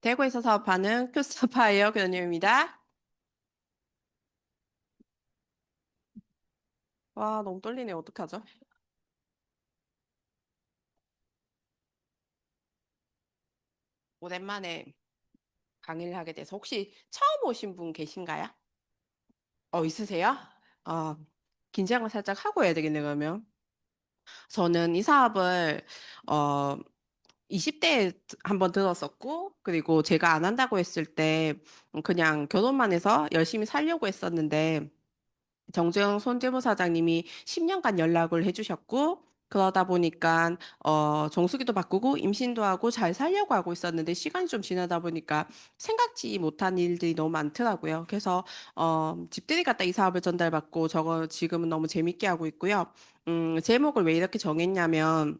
대구에서 사업하는 크리스토파이어 교수님입니다. 와, 너무 떨리네. 어떡하죠? 오랜만에 강의를 하게 돼서 혹시 처음 오신 분 계신가요? 있으세요? 어, 긴장을 살짝 하고 해야 되겠네요, 그러면. 저는 이 사업을, 어, 20대에 한번 들었었고, 그리고 제가 안 한다고 했을 때 그냥 결혼만 해서 열심히 살려고 했었는데, 정재영 손재무 사장님이 10년간 연락을 해주셨고, 그러다 보니까, 정수기도 바꾸고, 임신도 하고, 잘 살려고 하고 있었는데, 시간이 좀 지나다 보니까 생각지 못한 일들이 너무 많더라고요. 그래서, 집들이 갔다 이 사업을 전달받고, 저거 지금은 너무 재밌게 하고 있고요. 제목을 왜 이렇게 정했냐면,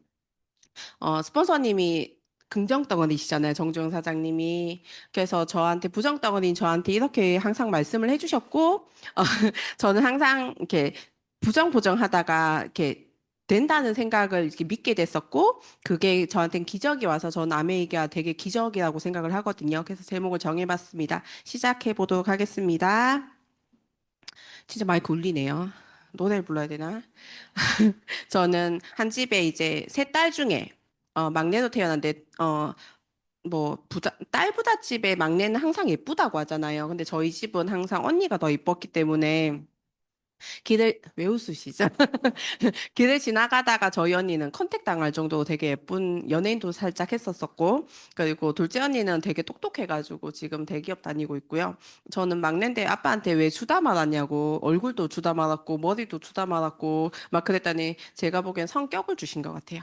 스폰서님이 긍정덩어리시잖아요, 정주영 사장님이. 그래서 저한테 부정덩어리인 저한테 이렇게 항상 말씀을 해주셨고, 저는 항상 이렇게 부정하다가 이렇게 된다는 생각을 이렇게 믿게 됐었고, 그게 저한테는 기적이 와서 전 아메이가 되게 기적이라고 생각을 하거든요. 그래서 제목을 정해봤습니다. 시작해 보도록 하겠습니다. 진짜 마이크 울리네요. 노래를 불러야 되나? 저는 한 집에 이제 세 딸 중에 막내도 태어났는데 뭐 딸보다 집에 막내는 항상 예쁘다고 하잖아요. 근데 저희 집은 항상 언니가 더 예뻤기 때문에 길을 왜 웃으시죠? 길을 지나가다가 저희 언니는 컨택 당할 정도로 되게 예쁜 연예인도 살짝 했었었고, 그리고 둘째 언니는 되게 똑똑해가지고 지금 대기업 다니고 있고요. 저는 막내인데 아빠한테 왜 주다 말았냐고, 얼굴도 주다 말았고, 머리도 주다 말았고, 막 그랬더니 제가 보기엔 성격을 주신 것 같아요.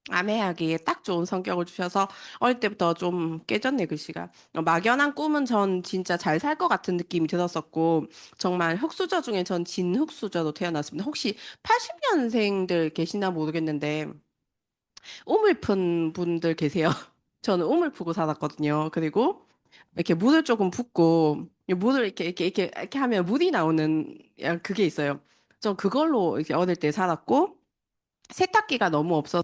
암해하기에 딱 좋은 성격을 주셔서 어릴 때부터 좀 깨졌네, 글씨가. 막연한 꿈은 전 진짜 잘 살 것 같은 느낌이 들었었고, 정말 흙수저 중에 전 진흙수저로 태어났습니다. 혹시 80년생들 계시나 모르겠는데, 우물 푼 분들 계세요? 저는 우물 푸고 살았거든요. 그리고 이렇게 물을 조금 붓고, 물을 이렇게 하면 물이 나오는, 그게 있어요. 전 그걸로 이렇게 어릴 때 살았고, 세탁기가 너무 없어서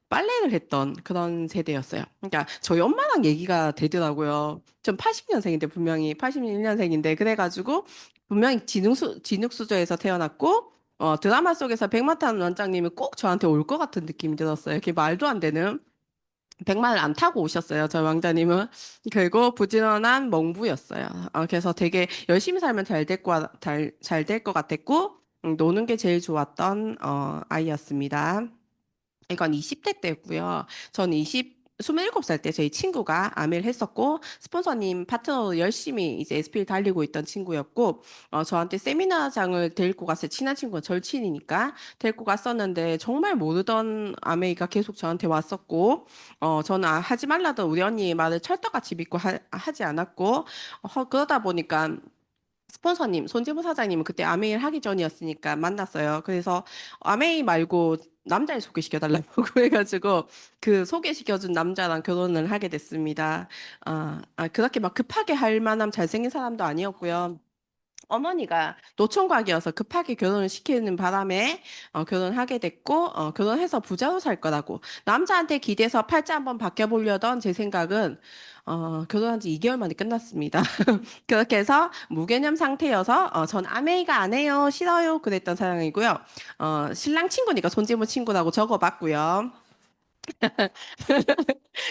빨래를 했던 그런 세대였어요. 그러니까 저희 엄마랑 얘기가 되더라고요. 전 80년생인데 분명히 81년생인데 그래가지고 분명히 진흙수저에서 태어났고 드라마 속에서 백마탄 원장님이 꼭 저한테 올 것 같은 느낌이 들었어요. 이렇게 말도 안 되는 백마를 안 타고 오셨어요. 저희 왕자님은. 그리고 부지런한 멍부였어요. 그래서 되게 열심히 살면 잘될 것 같았고 노는 게 제일 좋았던 아이였습니다. 이건 20대 때고요. 저는 27살 때 저희 친구가 아메를 했었고, 스폰서님 파트너로 열심히 이제 SP를 달리고 있던 친구였고, 저한테 세미나장을 데리고 갔어요. 친한 친구가 절친이니까 데리고 갔었는데, 정말 모르던 아메이가 계속 저한테 왔었고, 저는 하지 말라던 우리 언니의 말을 철떡같이 믿고 하지 않았고, 그러다 보니까 스폰서님, 손재무 사장님은 그때 아메이를 하기 전이었으니까 만났어요. 그래서 아메이 말고 남자를 소개시켜달라고 해가지고 그 소개시켜준 남자랑 결혼을 하게 됐습니다. 그렇게 막 급하게 할 만한 잘생긴 사람도 아니었고요. 어머니가 노총각이어서 급하게 결혼을 시키는 바람에 결혼하게 됐고 결혼해서 부자로 살 거라고 남자한테 기대서 팔자 한번 바뀌어보려던 제 생각은 결혼한 지 2개월 만에 끝났습니다. 그렇게 해서 무개념 상태여서 전 아메이가 안 해요 싫어요 그랬던 사랑이고요. 신랑 친구니까 손재무 친구라고 적어봤고요.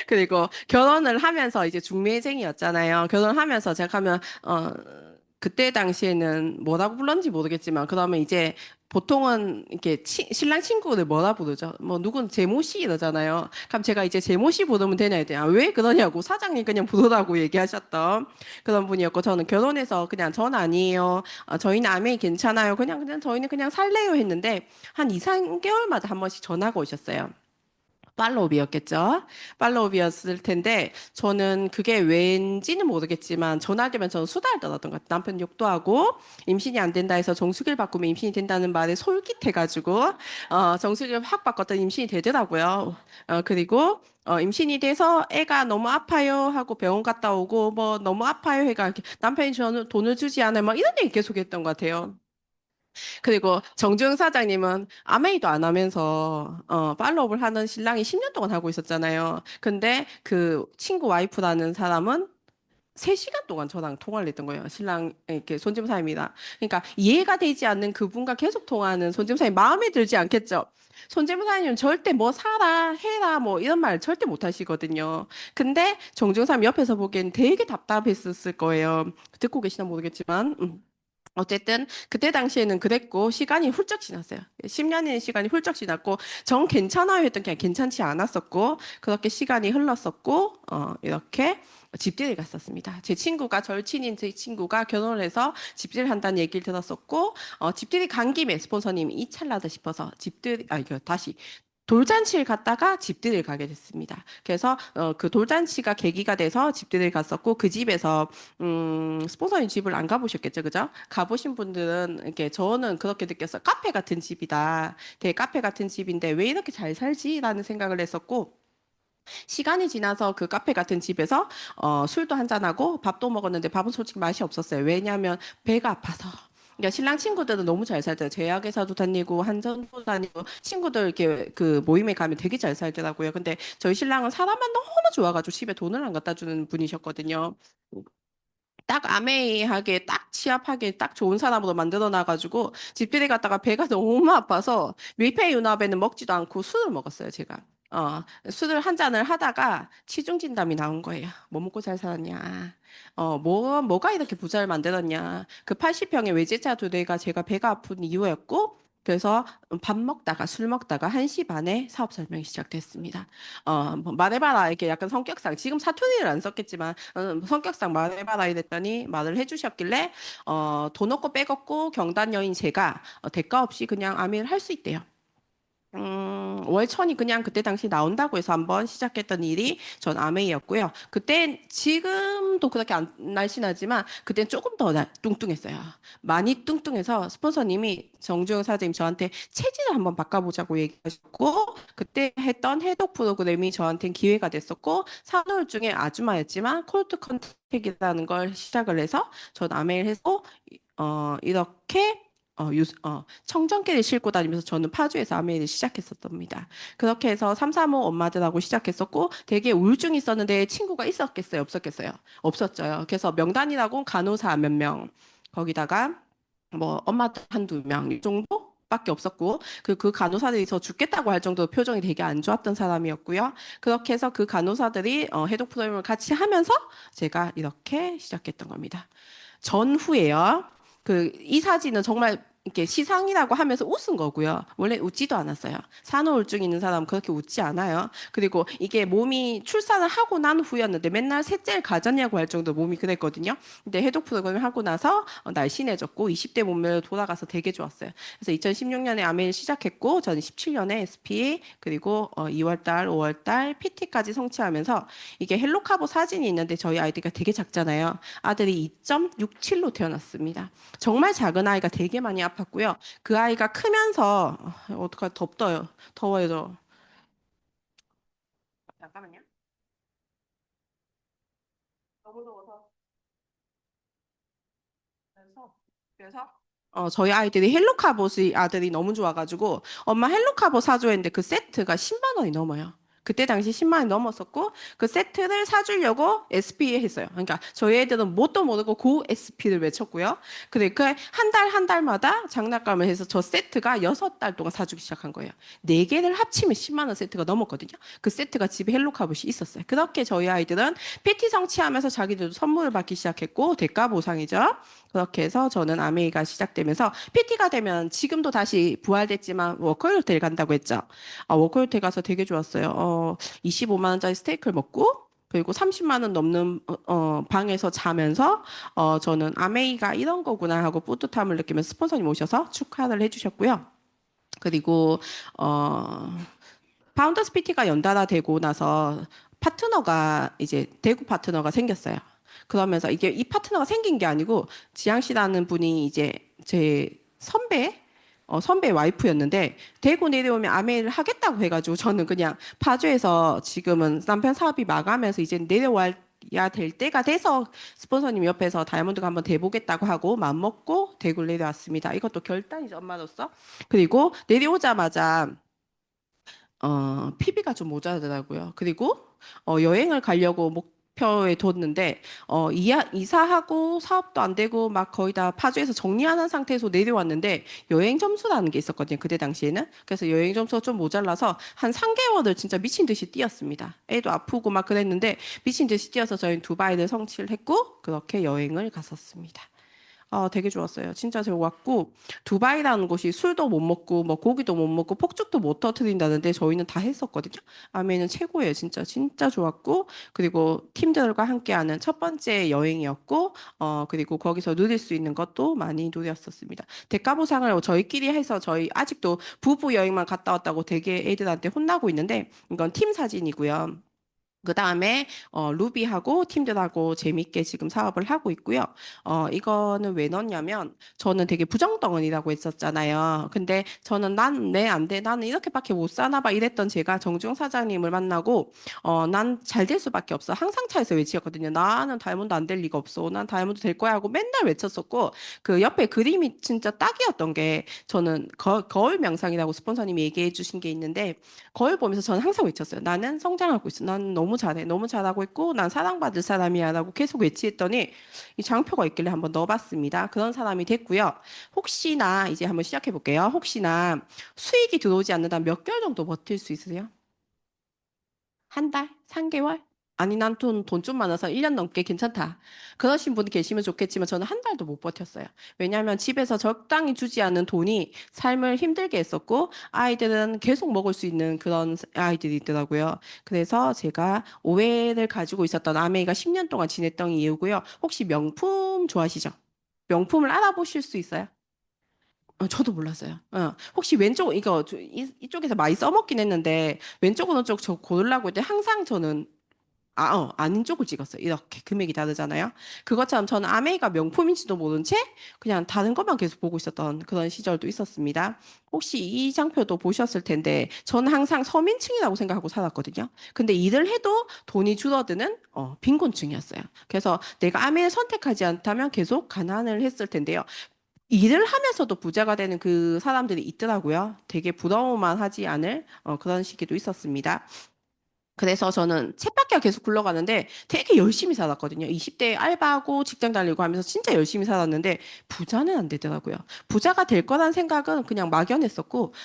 그리고 결혼을 하면서 이제 중매쟁이였잖아요. 결혼하면서 제가 하면 그때 당시에는 뭐라고 불렀는지 모르겠지만 그러면 이제 보통은 이렇게 신랑 친구를 뭐라 부르죠? 뭐 누군 제모씨 이러잖아요. 그럼 제가 이제 제모씨 부르면 되냐 했더니 왜 그러냐고 사장님 그냥 부르라고 얘기하셨던 그런 분이었고 저는 결혼해서 그냥 전 아니에요. 저희는 아메이 괜찮아요. 그냥 저희는 그냥 살래요 했는데 한 2, 3개월마다 한 번씩 전화가 오셨어요. 팔로우비였겠죠? 팔로우비였을 텐데, 저는 그게 왠지는 모르겠지만, 전화되면 저는 수다를 떨었던 것 같아요. 남편 욕도 하고, 임신이 안 된다 해서 정수기를 바꾸면 임신이 된다는 말에 솔깃해가지고, 정수기를 확 바꿨더니 임신이 되더라고요. 그리고, 임신이 돼서 애가 너무 아파요 하고 병원 갔다 오고, 뭐, 너무 아파요 해가 이렇게 남편이 저는 돈을 주지 않아요. 막 이런 얘기 계속 했던 것 같아요. 그리고 정주영 사장님은 아메이도 안 하면서 팔로업을 하는 신랑이 10년 동안 하고 있었잖아요. 근데 그 친구 와이프라는 사람은 3시간 동안 저랑 통화를 했던 거예요. 신랑, 이렇게 손님사입니다. 그러니까 이해가 되지 않는 그분과 계속 통화하는 손님사님 마음에 들지 않겠죠? 손님사님은 절대 뭐 사라, 해라, 뭐 이런 말 절대 못 하시거든요. 근데 정중사님 옆에서 보기엔 되게 답답했었을 거예요. 듣고 계시나 모르겠지만. 어쨌든 그때 당시에는 그랬고 시간이 훌쩍 지났어요. 10년의 시간이 훌쩍 지났고 정 괜찮아요 했던 게 괜찮지 않았었고 그렇게 시간이 흘렀었고 이렇게 집들이 갔었습니다. 제 친구가 절친인 제 친구가 결혼을 해서 집들이 한다는 얘기를 들었었고 집들이 간 김에 스폰서님이 이 찰나다 싶어서 집들이 이거 다시 돌잔치를 갔다가 집들이를 가게 됐습니다. 그래서 그 돌잔치가 계기가 돼서 집들이를 갔었고 그 집에서 스폰서님 집을 안 가보셨겠죠, 그죠? 가보신 분들은 이렇게 저는 그렇게 느꼈어요. 카페 같은 집이다. 되게 카페 같은 집인데 왜 이렇게 잘 살지라는 생각을 했었고 시간이 지나서 그 카페 같은 집에서 술도 한잔하고 밥도 먹었는데 밥은 솔직히 맛이 없었어요. 왜냐하면 배가 아파서. 그러니까 신랑 친구들은 너무 잘 살더라고요. 제약회사도 다니고 한전도 다니고 친구들 이렇게 그 모임에 가면 되게 잘 살더라고요. 근데 저희 신랑은 사람만 너무 좋아가지고 집에 돈을 안 갖다 주는 분이셨거든요. 딱 아메이하게 딱 취합하게 딱 좋은 사람으로 만들어 놔가지고 집들이 갔다가 배가 너무 아파서 밀폐 유나베는 먹지도 않고 술을 먹었어요 제가. 술을 한 잔을 하다가 치중 진담이 나온 거예요. 뭐 먹고 잘 살았냐? 뭐가 이렇게 부자를 만들었냐? 그 80평의 외제차 두 대가 제가 배가 아픈 이유였고, 그래서 밥 먹다가 술 먹다가 1시 반에 사업 설명이 시작됐습니다. 뭐 말해봐라 이렇게 약간 성격상 지금 사투리를 안 썼겠지만 성격상 말해봐라 이랬더니 말을 해주셨길래 돈 없고 빼먹고 경단 여인 제가 대가 없이 그냥 아미를 할 수 있대요. 월천이 그냥 그때 당시 나온다고 해서 한번 시작했던 일이 전 아메이였고요. 그때 지금도 그렇게 안 날씬하지만 그땐 조금 더 뚱뚱했어요. 많이 뚱뚱해서 스폰서님이 정주영 사장님 저한테 체질을 한번 바꿔보자고 얘기하셨고 그때 했던 해독 프로그램이 저한테는 기회가 됐었고 산후우증의 아주마였지만 콜드 컨택이라는 걸 시작을 해서 전 아메이를 해서 이렇게 청정기를 싣고 다니면서 저는 파주에서 아메이를 시작했었답니다. 그렇게 해서 335 엄마들하고 시작했었고 되게 우울증이 있었는데 친구가 있었겠어요? 없었겠어요? 없었죠. 그래서 명단이라고 간호사 몇 명, 거기다가 뭐 엄마들 한두 명 이 정도? 밖에 없었고 그 간호사들이 저 죽겠다고 할 정도로 표정이 되게 안 좋았던 사람이었고요. 그렇게 해서 그 간호사들이 해독 프로그램을 같이 하면서 제가 이렇게 시작했던 겁니다. 전후에요. 이 사진은 정말 이렇게 시상이라고 하면서 웃은 거고요. 원래 웃지도 않았어요. 산후우울증 있는 사람은 그렇게 웃지 않아요. 그리고 이게 몸이 출산을 하고 난 후였는데 맨날 셋째를 가졌냐고 할 정도 몸이 그랬거든요. 근데 해독 프로그램을 하고 나서 날씬해졌고 20대 몸매로 돌아가서 되게 좋았어요. 그래서 2016년에 아메를 시작했고 저는 17년에 SP 그리고 2월달, 5월달 PT까지 성취하면서 이게 헬로카보 사진이 있는데 저희 아이디가 되게 작잖아요. 아들이 2.67로 태어났습니다. 정말 작은 아이가 되게 많이 아팠고요. 그 아이가 크면서 어떡하 덥어요. 더워요. 잠깐만요. 너무 더워서 그래서 저희 아이들이 헬로카봇이 아들이 너무 좋아가지고 엄마 헬로카봇 사줘 했는데 그 세트가 10만 원이 넘어요. 그때 당시 10만 원이 넘었었고 그 세트를 사주려고 SP에 했어요. 그러니까 저희 애들은 뭣도 모르고 고 SP를 외쳤고요. 근데 그 한 달 한 달마다 장난감을 해서 저 세트가 6달 동안 사주기 시작한 거예요. 네 개를 합치면 10만 원 세트가 넘었거든요. 그 세트가 집에 헬로카봇이 있었어요. 그렇게 저희 아이들은 PT 성취하면서 자기들도 선물을 받기 시작했고 대가 보상이죠. 그렇게 해서 저는 아메이가 시작되면서 PT가 되면 지금도 다시 부활됐지만 워커힐 호텔 간다고 했죠. 워커힐 호텔 가서 되게 좋았어요. 25만 원짜리 스테이크를 먹고 그리고 30만 원 넘는 방에서 자면서 저는 아메이가 이런 거구나 하고 뿌듯함을 느끼면서 스폰서님 오셔서 축하를 해주셨고요. 그리고 어, 파운더스 PT가 연달아 되고 나서 파트너가 이제 대구 파트너가 생겼어요. 그러면서 이게 이 파트너가 생긴 게 아니고 지향 씨라는 분이 이제 제 선배 와이프였는데 대구 내려오면 아메이를 하겠다고 해가지고 저는 그냥 파주에서 지금은 남편 사업이 마감해서 이제 내려올 될 때가 돼서 스폰서님 옆에서 다이아몬드가 한번 돼보겠다고 하고 마음먹고 대구를 내려왔습니다. 이것도 결단이죠, 엄마로서. 그리고 내려오자마자 PB가 좀 모자라더라고요. 그리고 여행을 가려고 목표에 뒀는데 이사하고 사업도 안 되고 막 거의 다 파주에서 정리하는 상태에서 내려왔는데 여행 점수라는 게 있었거든요. 그때 당시에는. 그래서 여행 점수가 좀 모자라서 한 3개월을 진짜 미친 듯이 뛰었습니다. 애도 아프고 막 그랬는데 미친 듯이 뛰어서 저희 두바이를 성취를 했고 그렇게 여행을 갔었습니다. 되게 좋았어요. 진짜 좋았고 두바이라는 곳이 술도 못 먹고 뭐 고기도 못 먹고 폭죽도 못 터트린다는데 저희는 다 했었거든요. 아메는 최고예요. 진짜 진짜 좋았고 그리고 팀들과 함께하는 첫 번째 여행이었고 그리고 거기서 누릴 수 있는 것도 많이 누렸었습니다. 대가보상을 저희끼리 해서 저희 아직도 부부 여행만 갔다 왔다고 되게 애들한테 혼나고 있는데 이건 팀 사진이고요. 그 다음에 루비하고 팀들하고 재밌게 지금 사업을 하고 있고요. 이거는 왜 넣었냐면 저는 되게 부정덩어리라고 했었잖아요. 근데 저는 난 내 안 돼. 나는 이렇게밖에 못 사나 봐 이랬던 제가 정중 사장님을 만나고 난 잘 될 수밖에 없어. 항상 차에서 외치었거든요. 나는 다이아몬드 안 될 리가 없어. 난 다이아몬드 될 거야 하고 맨날 외쳤었고 그 옆에 그림이 진짜 딱이었던 게 저는 거울 명상이라고 스폰서님이 얘기해 주신 게 있는데 거울 보면서 저는 항상 외쳤어요. 나는 성장하고 있어. 난 너무 잘해. 너무 잘하고 있고, 난 사랑받을 사람이야. 라고 계속 외치했더니 이 장표가 있길래 한번 넣어봤습니다. 그런 사람이 됐고요. 혹시나 이제 한번 시작해 볼게요. 혹시나 수익이 들어오지 않는다 몇 개월 정도 버틸 수 있으세요? 한 달? 3개월? 아니, 난 돈 좀 많아서 1년 넘게 괜찮다. 그러신 분 계시면 좋겠지만 저는 한 달도 못 버텼어요. 왜냐하면 집에서 적당히 주지 않는 돈이 삶을 힘들게 했었고, 아이들은 계속 먹을 수 있는 그런 아이들이 있더라고요. 그래서 제가 오해를 가지고 있었던 아메이가 10년 동안 지냈던 이유고요. 혹시 명품 좋아하시죠? 명품을 알아보실 수 있어요? 저도 몰랐어요. 혹시 왼쪽 이거 이쪽에서 많이 써먹긴 했는데 왼쪽 오른쪽 저 고르려고 했는데 항상 저는 아닌 쪽을 찍었어요. 이렇게 금액이 다르잖아요. 그것처럼 저는 아메이가 명품인지도 모른 채 그냥 다른 것만 계속 보고 있었던 그런 시절도 있었습니다. 혹시 이 장표도 보셨을 텐데 저는 항상 서민층이라고 생각하고 살았거든요. 근데 일을 해도 돈이 줄어드는 빈곤층이었어요. 그래서 내가 아메이를 선택하지 않다면 계속 가난을 했을 텐데요. 일을 하면서도 부자가 되는 그 사람들이 있더라고요. 되게 부러워만 하지 않을 그런 시기도 있었습니다. 그래서 저는 쳇바퀴가 계속 굴러가는데 되게 열심히 살았거든요. 20대 알바하고 직장 다니고 하면서 진짜 열심히 살았는데 부자는 안 되더라고요. 부자가 될 거란 생각은 그냥 막연했었고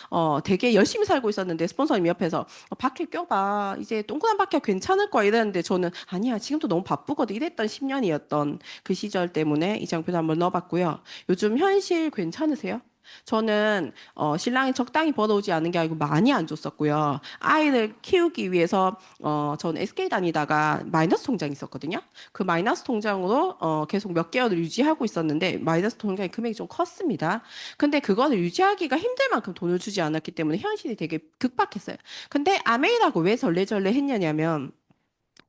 되게 열심히 살고 있었는데 스폰서님 옆에서 바퀴 껴봐. 이제 동그란 바퀴가 괜찮을 거야 이랬는데 저는 아니야. 지금도 너무 바쁘거든. 이랬던 10년이었던 그 시절 때문에 이 장표도 한번 넣어봤고요. 요즘 현실 괜찮으세요? 저는 신랑이 적당히 벌어오지 않은 게 아니고 많이 안 줬었고요. 아이를 키우기 위해서 저는 SK 다니다가 마이너스 통장이 있었거든요. 그 마이너스 통장으로 계속 몇 개월을 유지하고 있었는데 마이너스 통장의 금액이 좀 컸습니다. 근데 그거를 유지하기가 힘들 만큼 돈을 주지 않았기 때문에 현실이 되게 급박했어요. 근데 아메이라고 왜 절레절레 했냐면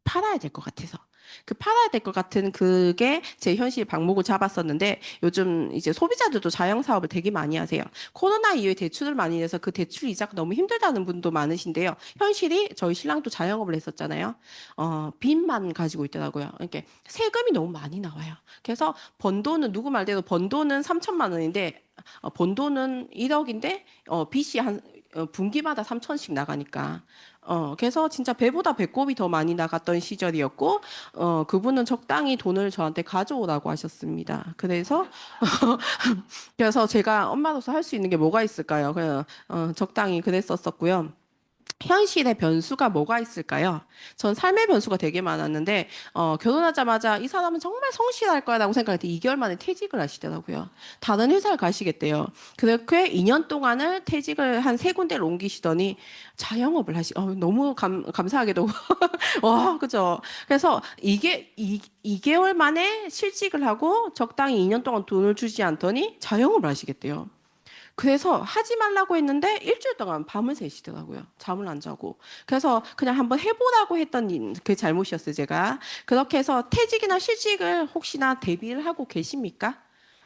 팔아야 될 것 같아서. 그 팔아야 될 것 같은 그게 제 현실 방목을 잡았었는데 요즘 이제 소비자들도 자영 사업을 되게 많이 하세요. 코로나 이후에 대출을 많이 내서 그 대출 이자가 너무 힘들다는 분도 많으신데요. 현실이 저희 신랑도 자영업을 했었잖아요. 빚만 가지고 있더라고요. 그러니까 세금이 너무 많이 나와요. 그래서 번 돈은 누구 말대로 번 돈은 3천만 원인데 번 돈은 1억인데 빚이 한 분기마다 3천씩 나가니까. 그래서 진짜 배보다 배꼽이 더 많이 나갔던 시절이었고, 그분은 적당히 돈을 저한테 가져오라고 하셨습니다. 그래서 제가 엄마로서 할 수 있는 게 뭐가 있을까요? 그냥, 적당히 그랬었었고요. 현실의 변수가 뭐가 있을까요? 전 삶의 변수가 되게 많았는데 결혼하자마자 이 사람은 정말 성실할 거야라고 생각했는데 2개월 만에 퇴직을 하시더라고요. 다른 회사를 가시겠대요. 그렇게 2년 동안을 퇴직을 한 3군데를 옮기시더니 자영업을 너무 감사하게도 와 그죠. 그래서 이게 2개월 만에 실직을 하고 적당히 2년 동안 돈을 주지 않더니 자영업을 하시겠대요. 그래서 하지 말라고 했는데 일주일 동안 밤을 새시더라고요. 잠을 안 자고. 그래서 그냥 한번 해보라고 했던 그 잘못이었어요, 제가. 그렇게 해서 퇴직이나 실직을 혹시나 대비를 하고 계십니까?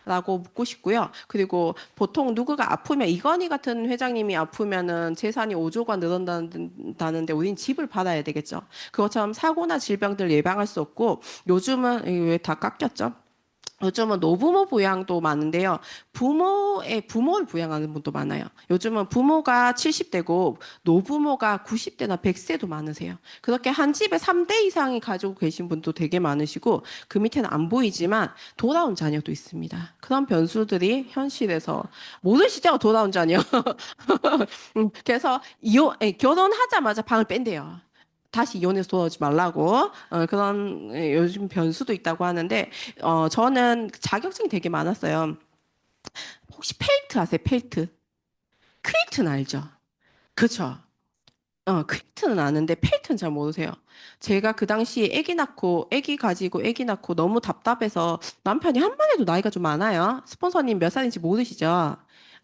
라고 묻고 싶고요. 그리고 보통 누구가 아프면 이건희 같은 회장님이 아프면은 재산이 5조가 늘어난다는데 우린 집을 받아야 되겠죠. 그것처럼 사고나 질병들 예방할 수 없고 요즘은 왜 다 깎였죠? 요즘은 노부모 부양도 많은데요. 부모를 부양하는 분도 많아요. 요즘은 부모가 70대고 노부모가 90대나 100세도 많으세요. 그렇게 한 집에 3대 이상이 가지고 계신 분도 되게 많으시고 그 밑에는 안 보이지만 돌아온 자녀도 있습니다. 그런 변수들이 현실에서 모르시죠? 돌아온 자녀. 그래서 결혼하자마자 방을 뺀대요. 다시 이혼해서 돌아오지 말라고 그런 요즘 변수도 있다고 하는데 저는 자격증이 되게 많았어요. 혹시 펠트 아세요? 펠트. 퀼트는 알죠? 그쵸? 퀼트는 아는데 펠트는 잘 모르세요. 제가 그 당시에 아기 가지고 아기 낳고 너무 답답해서 남편이 한만 해도 나이가 좀 많아요. 스폰서님 몇 살인지 모르시죠?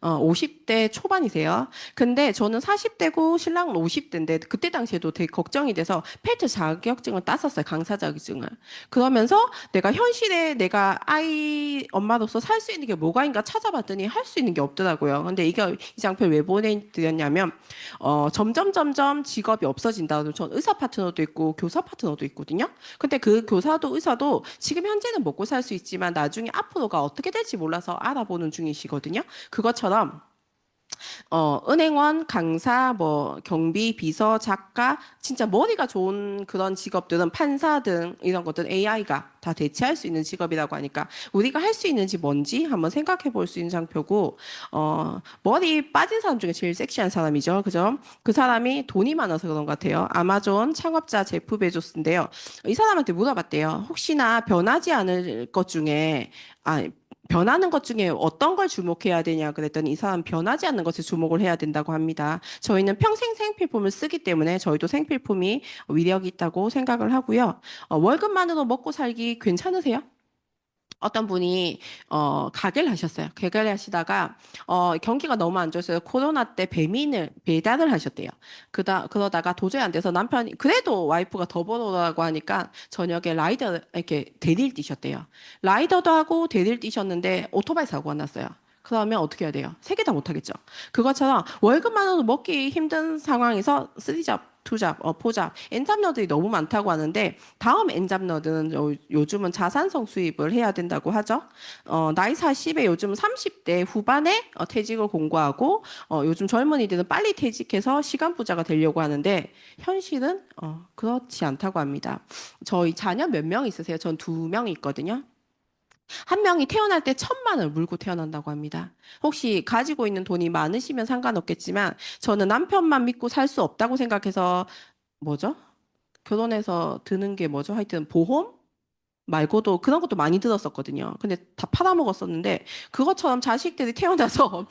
50대 초반이세요. 근데 저는 40대고 신랑은 50대인데 그때 당시에도 되게 걱정이 돼서 펠트 자격증을 땄었어요. 강사 자격증을. 그러면서 내가 현실에 내가 아이 엄마로서 살 수 있는 게 뭐가 있는가 찾아봤더니 할 수 있는 게 없더라고요. 근데 이 장표를 왜 보내드렸냐면 점점 직업이 없어진다. 전 의사 파트너도 있고 교사 파트너도 있거든요. 근데 그 교사도 의사도 지금 현재는 먹고 살 수 있지만 나중에 앞으로가 어떻게 될지 몰라서 알아보는 중이시거든요. 그것처럼 은행원, 강사, 뭐 경비, 비서, 작가, 진짜 머리가 좋은 그런 직업들은 판사 등 이런 것들 AI가 다 대체할 수 있는 직업이라고 하니까 우리가 할 수 있는지 뭔지 한번 생각해 볼 수 있는 장표고 머리 빠진 사람 중에 제일 섹시한 사람이죠. 그죠? 그 사람이 돈이 많아서 그런 것 같아요. 아마존 창업자 제프 베조스인데요. 이 사람한테 물어봤대요. 혹시나 변하지 않을 것 중에 변하는 것 중에 어떤 걸 주목해야 되냐 그랬더니 이 사람 변하지 않는 것에 주목을 해야 된다고 합니다. 저희는 평생 생필품을 쓰기 때문에 저희도 생필품이 위력이 있다고 생각을 하고요. 월급만으로 먹고 살기 괜찮으세요? 어떤 분이 가게를 하셨어요. 가게를 하시다가 경기가 너무 안 좋았어요. 코로나 때 배달을 하셨대요. 그러다가 도저히 안 돼서 남편이 그래도 와이프가 더 벌어오라고 하니까 저녁에 라이더 이렇게 대리를 뛰셨대요. 라이더도 하고 대리를 뛰셨는데 오토바이 사고가 났어요. 그러면 어떻게 해야 돼요? 세 개 다 못하겠죠. 그것처럼 월급만으로 먹기 힘든 상황에서 쓰리잡, 투잡, 포잡, 엔잡러들이 너무 많다고 하는데 다음 엔잡러들은 요즘은 자산성 수입을 해야 된다고 하죠. 나이 40에 요즘 30대 후반에 퇴직을 공고하고 요즘 젊은이들은 빨리 퇴직해서 시간 부자가 되려고 하는데 현실은 그렇지 않다고 합니다. 저희 자녀 몇 명 있으세요? 전 두 명 있거든요. 한 명이 태어날 때 1,000만 원을 물고 태어난다고 합니다. 혹시 가지고 있는 돈이 많으시면 상관없겠지만 저는 남편만 믿고 살 수 없다고 생각해서 뭐죠? 결혼해서 드는 게 뭐죠? 하여튼 보험? 말고도 그런 것도 많이 들었었거든요. 근데 다 팔아먹었었는데 그것처럼 자식들이 태어나서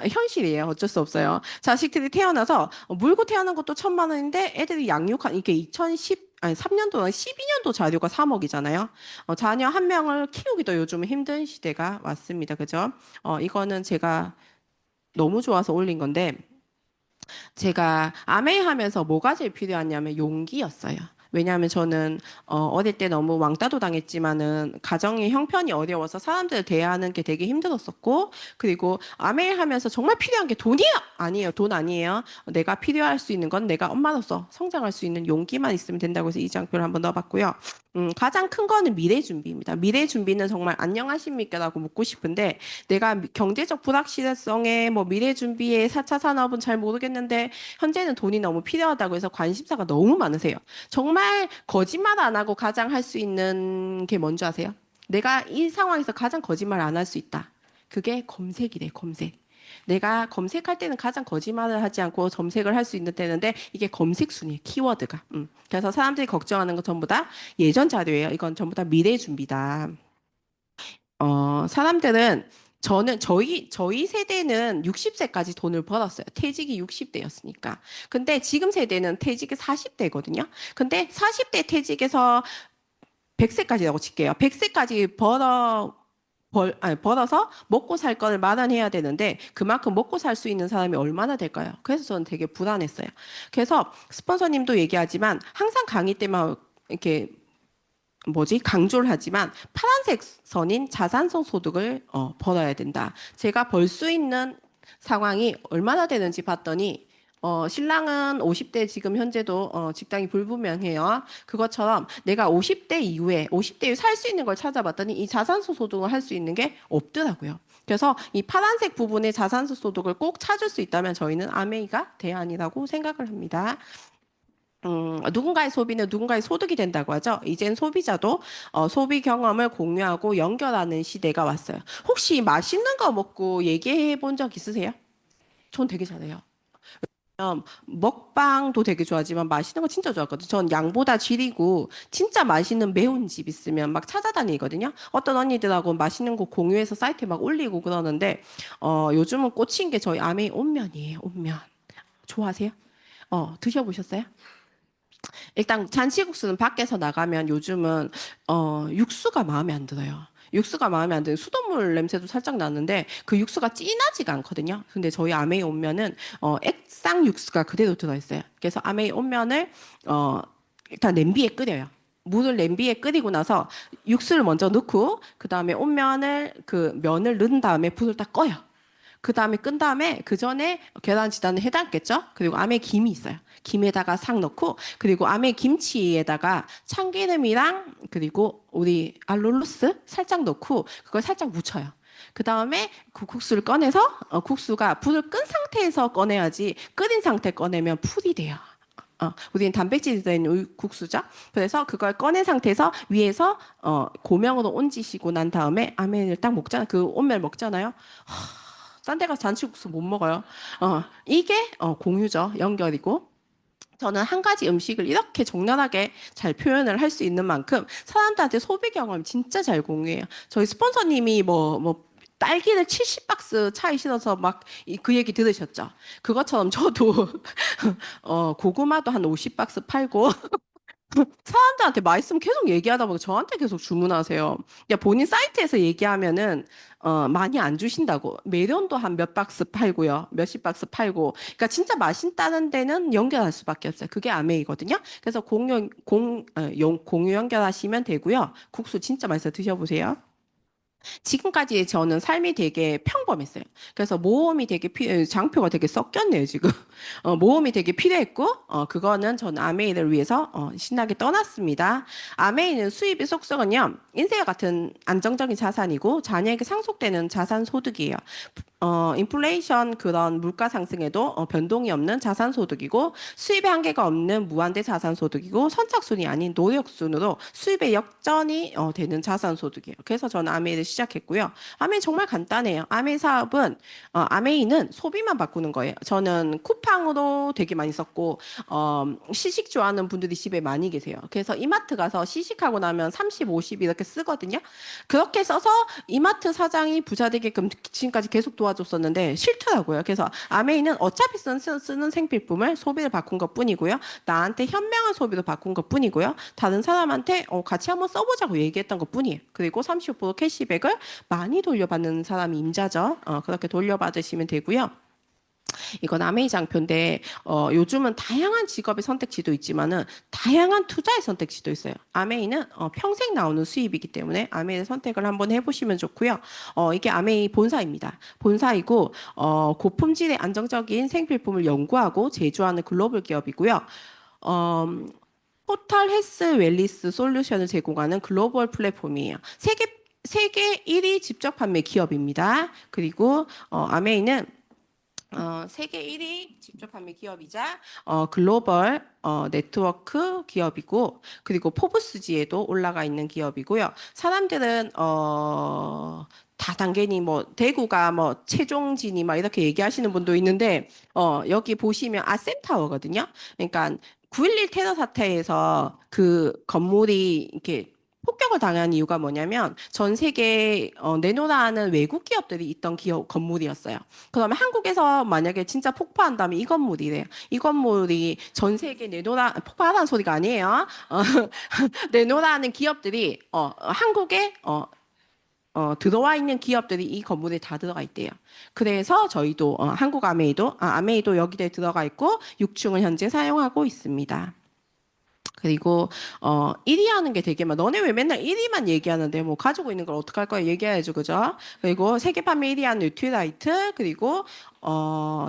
현실이에요. 어쩔 수 없어요. 자식들이 태어나서 물고 태어난 것도 1,000만 원인데 애들이 양육한 이게 3년도나 12년도 자료가 3억이잖아요. 자녀 한 명을 키우기도 요즘 힘든 시대가 왔습니다. 그죠? 이거는 제가 너무 좋아서 올린 건데 제가 아메이하면서 뭐가 제일 필요하냐면 용기였어요. 왜냐하면 저는 어릴 때 너무 왕따도 당했지만은 가정의 형편이 어려워서 사람들을 대하는 게 되게 힘들었었고 그리고 아메이하면서 정말 필요한 게 돈이야 아니에요 돈 아니에요 내가 필요할 수 있는 건 내가 엄마로서 성장할 수 있는 용기만 있으면 된다고 해서 이 장표를 한번 넣어봤고요. 가장 큰 거는 미래 준비입니다. 미래 준비는 정말 안녕하십니까라고 묻고 싶은데 내가 경제적 불확실성에 뭐 미래 준비에 4차 산업은 잘 모르겠는데 현재는 돈이 너무 필요하다고 해서 관심사가 너무 많으세요. 정말 거짓말 안 하고 가장 할 수 있는 게 뭔지 아세요? 내가 이 상황에서 가장 거짓말 안 할 수 있다. 그게 검색이래, 검색. 내가 검색할 때는 가장 거짓말을 하지 않고 검색을 할 수 있는 때는데 이게 검색 순위에 키워드가. 그래서 사람들이 걱정하는 건 전부 다 예전 자료예요. 이건 전부 다 미래 준비다. 사람들은 저희 세대는 60세까지 돈을 벌었어요. 퇴직이 60대였으니까. 근데 지금 세대는 퇴직이 40대거든요. 근데 40대 퇴직에서 100세까지라고 칠게요. 100세까지 벌어서 먹고 살 거를 마련해야 되는데 그만큼 먹고 살 수 있는 사람이 얼마나 될까요? 그래서 저는 되게 불안했어요. 그래서 스폰서님도 얘기하지만 항상 강의 때만 이렇게 강조를 하지만 파란색 선인 자산성 소득을 벌어야 된다. 제가 벌 수 있는 상황이 얼마나 되는지 봤더니 신랑은 50대 지금 현재도 직장이 불분명해요. 그것처럼 내가 50대 이후에 50대 이후 살 수 있는 걸 찾아봤더니 이 자산소 소득을 할 수 있는 게 없더라고요. 그래서 이 파란색 부분의 자산소 소득을 꼭 찾을 수 있다면 저희는 아메이가 대안이라고 생각을 합니다. 누군가의 소비는 누군가의 소득이 된다고 하죠. 이젠 소비자도 소비 경험을 공유하고 연결하는 시대가 왔어요. 혹시 맛있는 거 먹고 얘기해 본 적 있으세요? 전 되게 잘해요. 먹방도 되게 좋아하지만 맛있는 거 진짜 좋아하거든요. 전 양보다 질이고 진짜 맛있는 매운 집 있으면 막 찾아다니거든요. 어떤 언니들하고 맛있는 거 공유해서 사이트에 막 올리고 그러는데 요즘은 꽂힌 게 저희 아메이 온면이에요. 온면. 좋아하세요? 드셔보셨어요? 일단 잔치국수는 밖에서 나가면 요즘은 육수가 마음에 안 들어요. 육수가 마음에 안 드는 수돗물 냄새도 살짝 나는데 그 육수가 진하지가 않거든요. 근데 저희 아메이 온면은 액상 육수가 그대로 들어있어요. 그래서 아메이 온면을 일단 냄비에 끓여요. 물을 냄비에 끓이고 나서 육수를 먼저 넣고 그 다음에 온면을 그 면을 넣은 다음에 불을 딱 꺼요. 그 다음에 끈 다음에 그 전에 계란 지단을 해놨겠죠? 그리고 아메 김이 있어요. 김에다가 싹 넣고 그리고 아메 김치에다가 참기름이랑 그리고 우리 알룰로스 살짝 넣고 그걸 살짝 묻혀요. 그 다음에 그 국수를 꺼내서 국수가 불을 끈 상태에서 꺼내야지 끓인 상태 꺼내면 풀이 돼요. 우리는 단백질이 들어있는 국수죠. 그래서 그걸 꺼낸 상태에서 위에서 고명으로 얹으시고 난 다음에 아멘을 딱 먹잖아요. 그 온면 먹잖아요. 딴 데 가서 잔치국수 못 먹어요. 이게 공유죠. 연결이고. 저는 한 가지 음식을 이렇게 적나라하게 잘 표현을 할 수 있는 만큼 사람들한테 소비 경험 진짜 잘 공유해요. 저희 스폰서님이 딸기를 70박스 차에 실어서 막 그 얘기 들으셨죠? 그것처럼 저도 고구마도 한 50박스 팔고 사람들한테 말씀 계속 얘기하다 보니까 저한테 계속 주문하세요. 야, 본인 사이트에서 얘기하면은 많이 안 주신다고. 메론도 한 몇 박스 팔고요. 몇십 박스 팔고. 그러니까 진짜 맛있다는 데는 연결할 수밖에 없어요. 그게 아메이거든요. 그래서 공유 연결하시면 되고요. 국수 진짜 맛있어 드셔보세요. 지금까지 저는 삶이 되게 평범했어요. 그래서 모험이 되게 장표가 되게 섞였네요, 지금. 모험이 되게 필요했고, 그거는 전 아메이를 위해서 신나게 떠났습니다. 아메이는 수입의 속성은요, 인생과 같은 안정적인 자산이고, 자녀에게 상속되는 자산 소득이에요. 인플레이션 그런 물가 상승에도 변동이 없는 자산 소득이고 수입의 한계가 없는 무한대 자산 소득이고 선착순이 아닌 노력순으로 수입의 역전이 되는 자산 소득이에요. 그래서 저는 아메이를 시작했고요. 아메이 정말 간단해요. 아메이 사업은 아메이는 소비만 바꾸는 거예요. 저는 쿠팡으로 되게 많이 썼고 시식 좋아하는 분들이 집에 많이 계세요. 그래서 이마트 가서 시식하고 나면 30, 50 이렇게 쓰거든요. 그렇게 써서 이마트 사장이 부자 되게끔 지금까지 계속 도와줬었는데 싫더라고요. 그래서 아메이는 어차피 쓰는 생필품을 소비를 바꾼 것 뿐이고요. 나한테 현명한 소비로 바꾼 것 뿐이고요. 다른 사람한테 같이 한번 써보자고 얘기했던 것 뿐이에요. 그리고 35% 캐시백을 많이 돌려받는 사람이 임자죠. 그렇게 돌려받으시면 되고요. 이건 아메이 장표인데 요즘은 다양한 직업의 선택지도 있지만은 다양한 투자의 선택지도 있어요. 아메이는 평생 나오는 수입이기 때문에 아메이를 선택을 한번 해보시면 좋고요. 이게 아메이 본사입니다. 본사이고 고품질의 안정적인 생필품을 연구하고 제조하는 글로벌 기업이고요. 어, 토탈 헬스 웰리스 솔루션을 제공하는 글로벌 플랫폼이에요. 세계 1위 직접 판매 기업입니다. 그리고 아메이는 세계 1위 직접 판매 기업이자 글로벌 네트워크 기업이고 그리고 포브스지에도 올라가 있는 기업이고요. 사람들은 다단계니 대구가 최종진이 막 이렇게 얘기하시는 분도 있는데 여기 보시면 아셈타워거든요. 그러니까 9.11 테러 사태에서 그 건물이 이렇게 폭격을 당한 이유가 뭐냐면 전 세계 내노라하는 외국 기업들이 있던 기업 건물이었어요. 그러면 한국에서 만약에 진짜 폭파한다면 이 건물이래요. 이 건물이 전 세계 내노라 폭파하라는 소리가 아니에요. 내노라하는 기업들이 한국에 들어와 있는 기업들이 이 건물에 다 들어가 있대요. 그래서 저희도 한국 아메이도 여기에 들어가 있고 6층을 현재 사용하고 있습니다. 그리고 1위 하는 게 되게 막 너네 왜 맨날 1위만 얘기하는데 뭐 가지고 있는 걸 어떡할 거야 얘기해야죠 그죠? 그리고 세계 판매 1위 하는 뉴트라이트 그리고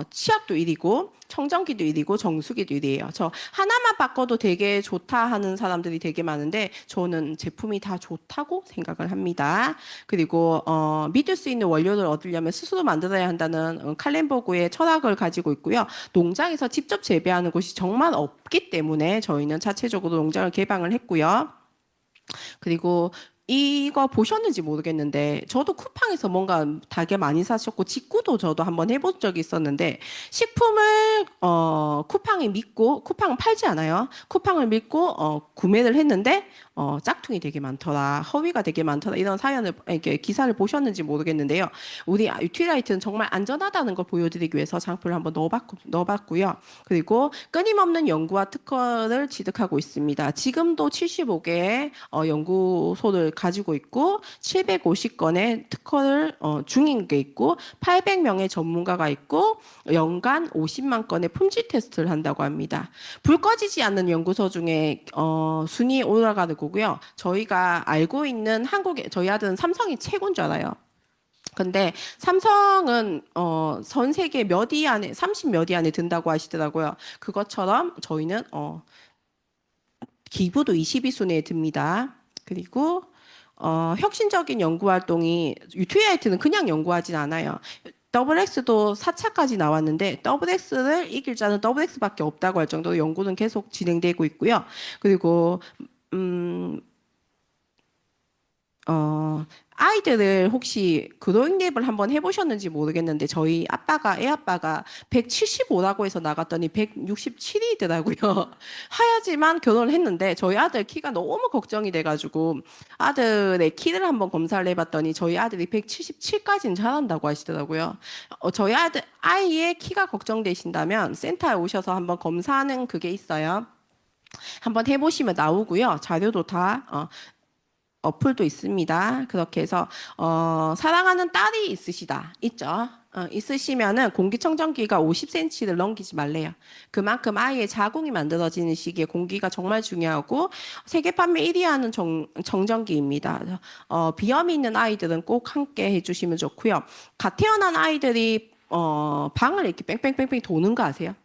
치약도 1위고 청정기도 1위고 정수기도 1위예요. 저 하나만 바꿔도 되게 좋다 하는 사람들이 되게 많은데 저는 제품이 다 좋다고 생각을 합니다. 그리고 믿을 수 있는 원료를 얻으려면 스스로 만들어야 한다는 칼렌버그의 철학을 가지고 있고요. 농장에서 직접 재배하는 곳이 정말 없기 때문에 저희는 자체적으로 농장을 개방을 했고요. 그리고 이거 보셨는지 모르겠는데 저도 쿠팡에서 뭔가 되게 많이 사셨고 직구도 저도 한번 해본 적이 있었는데 식품을 쿠팡에 믿고 쿠팡은 팔지 않아요. 쿠팡을 믿고 구매를 했는데 짝퉁이 되게 많더라, 허위가 되게 많더라 이런 사연을 이렇게 기사를 보셨는지 모르겠는데요. 우리 유틸라이트는 정말 안전하다는 걸 보여드리기 위해서 장표를 한번 넣어봤고요. 그리고 끊임없는 연구와 특허를 취득하고 있습니다. 지금도 75개의 연구소를 가지고 있고 750건의 특허를 중인 게 있고 800명의 전문가가 있고 연간 50만 건의 품질 테스트를 한다고 합니다. 불 꺼지지 않는 연구소 중에 순위 올라가는 거고요. 저희가 알고 있는 한국에 저희 아들은 삼성이 최고인 줄 알아요. 근데 삼성은 전 세계 몇 위 안에 30 몇 위 안에 든다고 하시더라고요. 그것처럼 저희는 기부도 20위 순위에 듭니다. 그리고 혁신적인 연구 활동이 유트라이트는 그냥 연구하진 않아요. WX도 4차까지 나왔는데 WX를 이길 자는 WX밖에 없다고 할 정도로 연구는 계속 진행되고 있고요. 그리고 음, 아이들을 혹시 그로잉 랩을 한번 해보셨는지 모르겠는데 저희 애 아빠가 175라고 해서 나갔더니 167이더라고요. 하야지만 결혼을 했는데 저희 아들 키가 너무 걱정이 돼가지고 아들의 키를 한번 검사를 해봤더니 저희 아들이 177까지는 자란다고 하시더라고요. 저희 아이의 키가 걱정되신다면 센터에 오셔서 한번 검사하는 그게 있어요. 한번 해보시면 나오고요. 자료도 다 어플도 있습니다. 그렇게 해서 사랑하는 딸이 있죠. 있으시면은 공기청정기가 50cm를 넘기지 말래요. 그만큼 아이의 자궁이 만들어지는 시기에 공기가 정말 중요하고 세계 판매 1위 하는 정전기입니다. 비염이 있는 아이들은 꼭 함께 해주시면 좋고요. 갓 태어난 아이들이 방을 이렇게 뺑뺑뺑뺑 도는 거 아세요?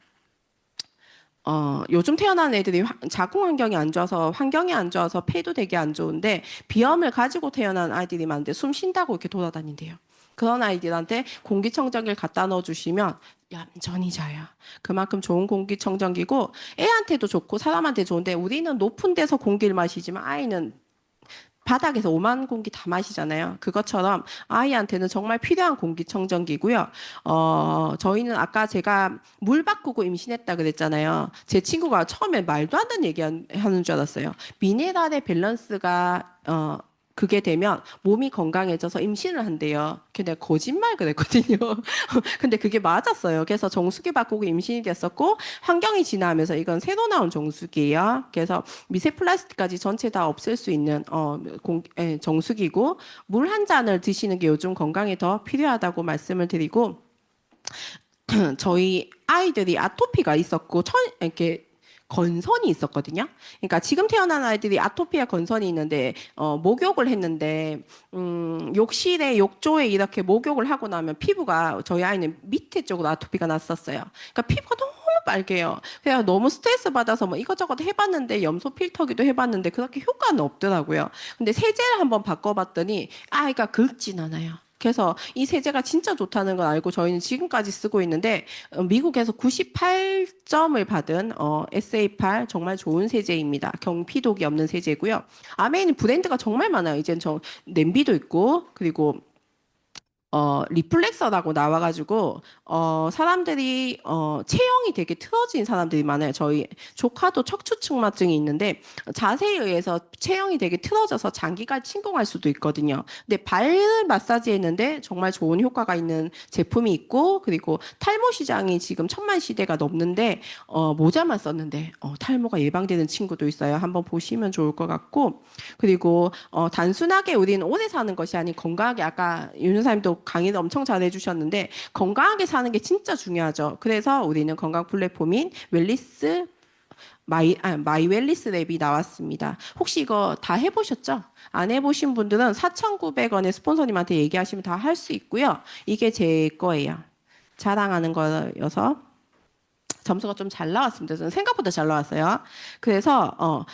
요즘 태어난 애들이 자궁 환경이 안 좋아서 환경이 안 좋아서 폐도 되게 안 좋은데 비염을 가지고 태어난 아이들이 많은데 숨 쉰다고 이렇게 돌아다닌대요. 그런 아이들한테 공기청정기를 갖다 넣어주시면 얌전히 자요. 그만큼 좋은 공기청정기고 애한테도 좋고 사람한테 좋은데 우리는 높은 데서 공기를 마시지만 아이는 바닥에서 오만 공기 다 마시잖아요. 그것처럼 아이한테는 정말 필요한 공기청정기고요. 저희는 아까 제가 물 바꾸고 임신했다 그랬잖아요. 제 친구가 처음에 말도 안 되는 얘기 하는 줄 알았어요. 미네랄의 밸런스가 그게 되면 몸이 건강해져서 임신을 한대요. 근데 내가 거짓말 그랬거든요. 근데 그게 맞았어요. 그래서 정수기 바꾸고 임신이 됐었고 환경이 진화하면서 이건 새로 나온 정수기예요. 그래서 미세 플라스틱까지 전체 다 없앨 수 있는 정수기고 물 한 잔을 드시는 게 요즘 건강에 더 필요하다고 말씀을 드리고 저희 아이들이 아토피가 있었고 이렇게 건선이 있었거든요. 그러니까 지금 태어난 아이들이 아토피와 건선이 있는데 목욕을 했는데 욕실에 욕조에 이렇게 목욕을 하고 나면 피부가 저희 아이는 밑에 쪽으로 아토피가 났었어요. 그러니까 피부가 너무 빨개요. 그래서 너무 스트레스 받아서 뭐 이것저것 해봤는데 염소 필터기도 해봤는데 그렇게 효과는 없더라고요. 근데 세제를 한번 바꿔봤더니 아이가 긁진 않아요. 그래서 이 세제가 진짜 좋다는 걸 알고 저희는 지금까지 쓰고 있는데 미국에서 98점을 받은 SA8 정말 좋은 세제입니다. 경피독이 없는 세제고요. 아메이는 브랜드가 정말 많아요. 이젠 저 냄비도 있고 그리고 리플렉서라고 나와가지고, 사람들이, 체형이 되게 틀어진 사람들이 많아요. 저희 조카도 척추측만증이 있는데, 자세에 의해서 체형이 되게 틀어져서 장기가 침공할 수도 있거든요. 근데 발 마사지 했는데 정말 좋은 효과가 있는 제품이 있고, 그리고 탈모 시장이 지금 10,000,000시대가 넘는데, 모자만 썼는데, 탈모가 예방되는 친구도 있어요. 한번 보시면 좋을 것 같고, 그리고, 단순하게 우리는 오래 사는 것이 아닌 건강하게 아까 윤 여사님도 강의를 엄청 잘 해주셨는데 건강하게 사는 게 진짜 중요하죠. 그래서 우리는 건강 플랫폼인 웰리스 마이웰리스 랩이 나왔습니다. 혹시 이거 다 해보셨죠? 안 해보신 분들은 4,900원에 스폰서님한테 얘기하시면 다 할 수 있고요. 이게 제 거예요. 자랑하는 거여서 점수가 좀 잘 나왔습니다. 저는 생각보다 잘 나왔어요. 그래서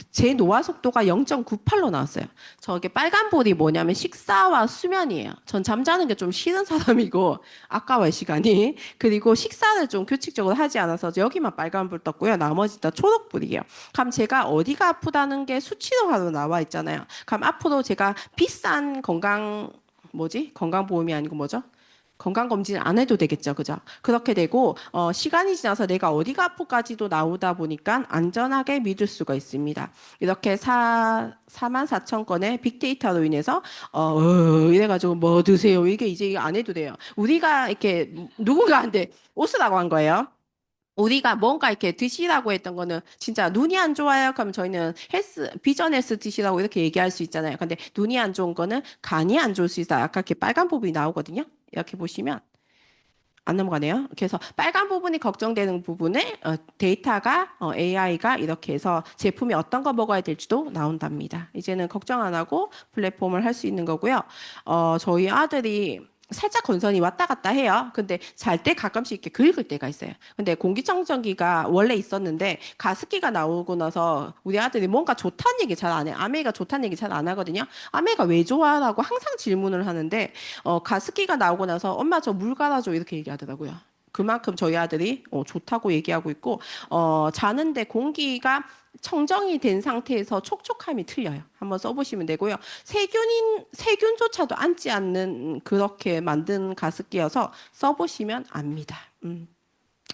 제 노화 속도가 0.98로 나왔어요. 저게 빨간 볼이 뭐냐면 식사와 수면이에요. 전 잠자는 게 좀 싫은 사람이고 아까워요 시간이. 그리고 식사를 좀 규칙적으로 하지 않아서 여기만 빨간 불 떴고요. 나머지 다 초록 불이에요. 그럼 제가 어디가 아프다는 게 수치로하로 나와 있잖아요. 그럼 앞으로 제가 비싼 건강보험이 아니고 뭐죠? 건강검진을 안 해도 되겠죠. 그죠? 그렇게 되고, 시간이 지나서 내가 어디가 아프까지도 나오다 보니까 안전하게 믿을 수가 있습니다. 이렇게 4만 4천 건의 빅데이터로 인해서, 이래가지고 뭐 드세요. 이게 이제 안 해도 돼요. 우리가 이렇게 누군가한테 옷으라고 한 거예요. 우리가 뭔가 이렇게 드시라고 했던 거는 진짜 눈이 안 좋아요. 그러면 저희는 비전 헬스 드시라고 이렇게 얘기할 수 있잖아요. 근데 눈이 안 좋은 거는 간이 안 좋을 수 있어요. 아까 이렇게 빨간 부분이 나오거든요. 이렇게 보시면 안 넘어가네요. 그래서 빨간 부분이 걱정되는 부분에 데이터가 AI가 이렇게 해서 제품이 어떤 거 먹어야 될지도 나온답니다. 이제는 걱정 안 하고 플랫폼을 할 수 있는 거고요. 저희 아들이 살짝 건선이 왔다 갔다 해요. 근데 잘 때 가끔씩 이렇게 긁을 때가 있어요. 근데 공기청정기가 원래 있었는데 가습기가 나오고 나서 우리 아들이 뭔가 좋다는 얘기 잘 안 해. 아메이가 좋다는 얘기 잘 안 하거든요. 아메이가 왜 좋아라고 항상 질문을 하는데 가습기가 나오고 나서 엄마 저 물 갈아줘 이렇게 얘기하더라고요. 그만큼 저희 아들이 좋다고 얘기하고 있고 자는데 공기가 청정이 된 상태에서 촉촉함이 틀려요. 한번 써보시면 되고요. 세균조차도 앉지 않는 그렇게 만든 가습기여서 써보시면 압니다.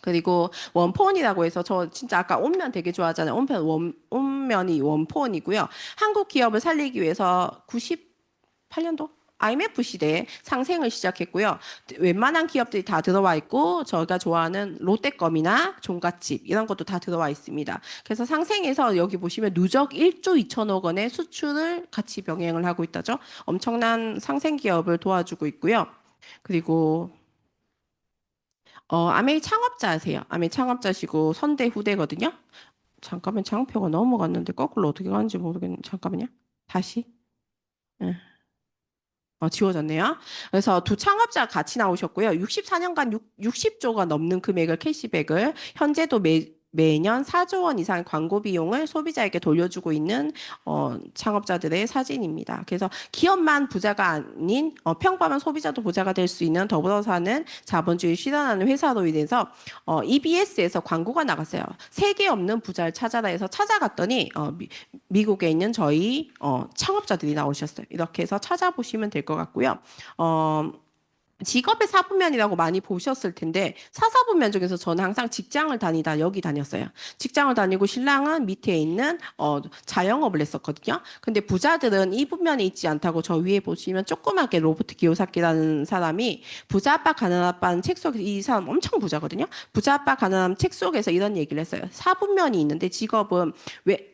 그리고 원폰이라고 해서 저 진짜 아까 온면 되게 좋아하잖아요. 온면이 원폰이고요. 한국 기업을 살리기 위해서 98년도 IMF 시대에 상생을 시작했고요. 웬만한 기업들이 다 들어와 있고 저희가 좋아하는 롯데껌이나 종갓집 이런 것도 다 들어와 있습니다. 그래서 상생해서 여기 보시면 누적 1조 2천억 원의 수출을 같이 병행을 하고 있다죠. 엄청난 상생 기업을 도와주고 있고요. 그리고 아메이 창업자세요. 아메이 창업자시고 선대 후대거든요. 잠깐만 장표가 넘어갔는데 거꾸로 어떻게 가는지 모르겠는데 잠깐만요. 다시. 예. 지워졌네요. 그래서 두 창업자 같이 나오셨고요. 64년간 60조가 넘는 금액을 캐시백을 현재도 매년 4조 원 이상의 광고 비용을 소비자에게 돌려주고 있는 창업자들의 사진입니다. 그래서 기업만 부자가 아닌 평범한 소비자도 부자가 될 수 있는 더불어 사는 자본주의 실현하는 회사로 인해서 EBS에서 광고가 나갔어요. 세계 없는 부자를 찾아라 해서 찾아갔더니 미국에 있는 저희 창업자들이 나오셨어요. 이렇게 해서 찾아보시면 될 것 같고요. 직업의 사부면이라고 많이 보셨을 텐데 사사부면 중에서 저는 항상 직장을 다니다 여기 다녔어요. 직장을 다니고 신랑은 밑에 있는 자영업을 했었거든요. 근데 부자들은 이 부면에 있지 않다고 저 위에 보시면 조그맣게 로버트 기요사키라는 사람이 부자 아빠 가난 아빠는 책 속에 이 사람 엄청 부자거든요. 부자 아빠 가난 책 속에서 이런 얘기를 했어요. 사부면이 있는데 직업은 왜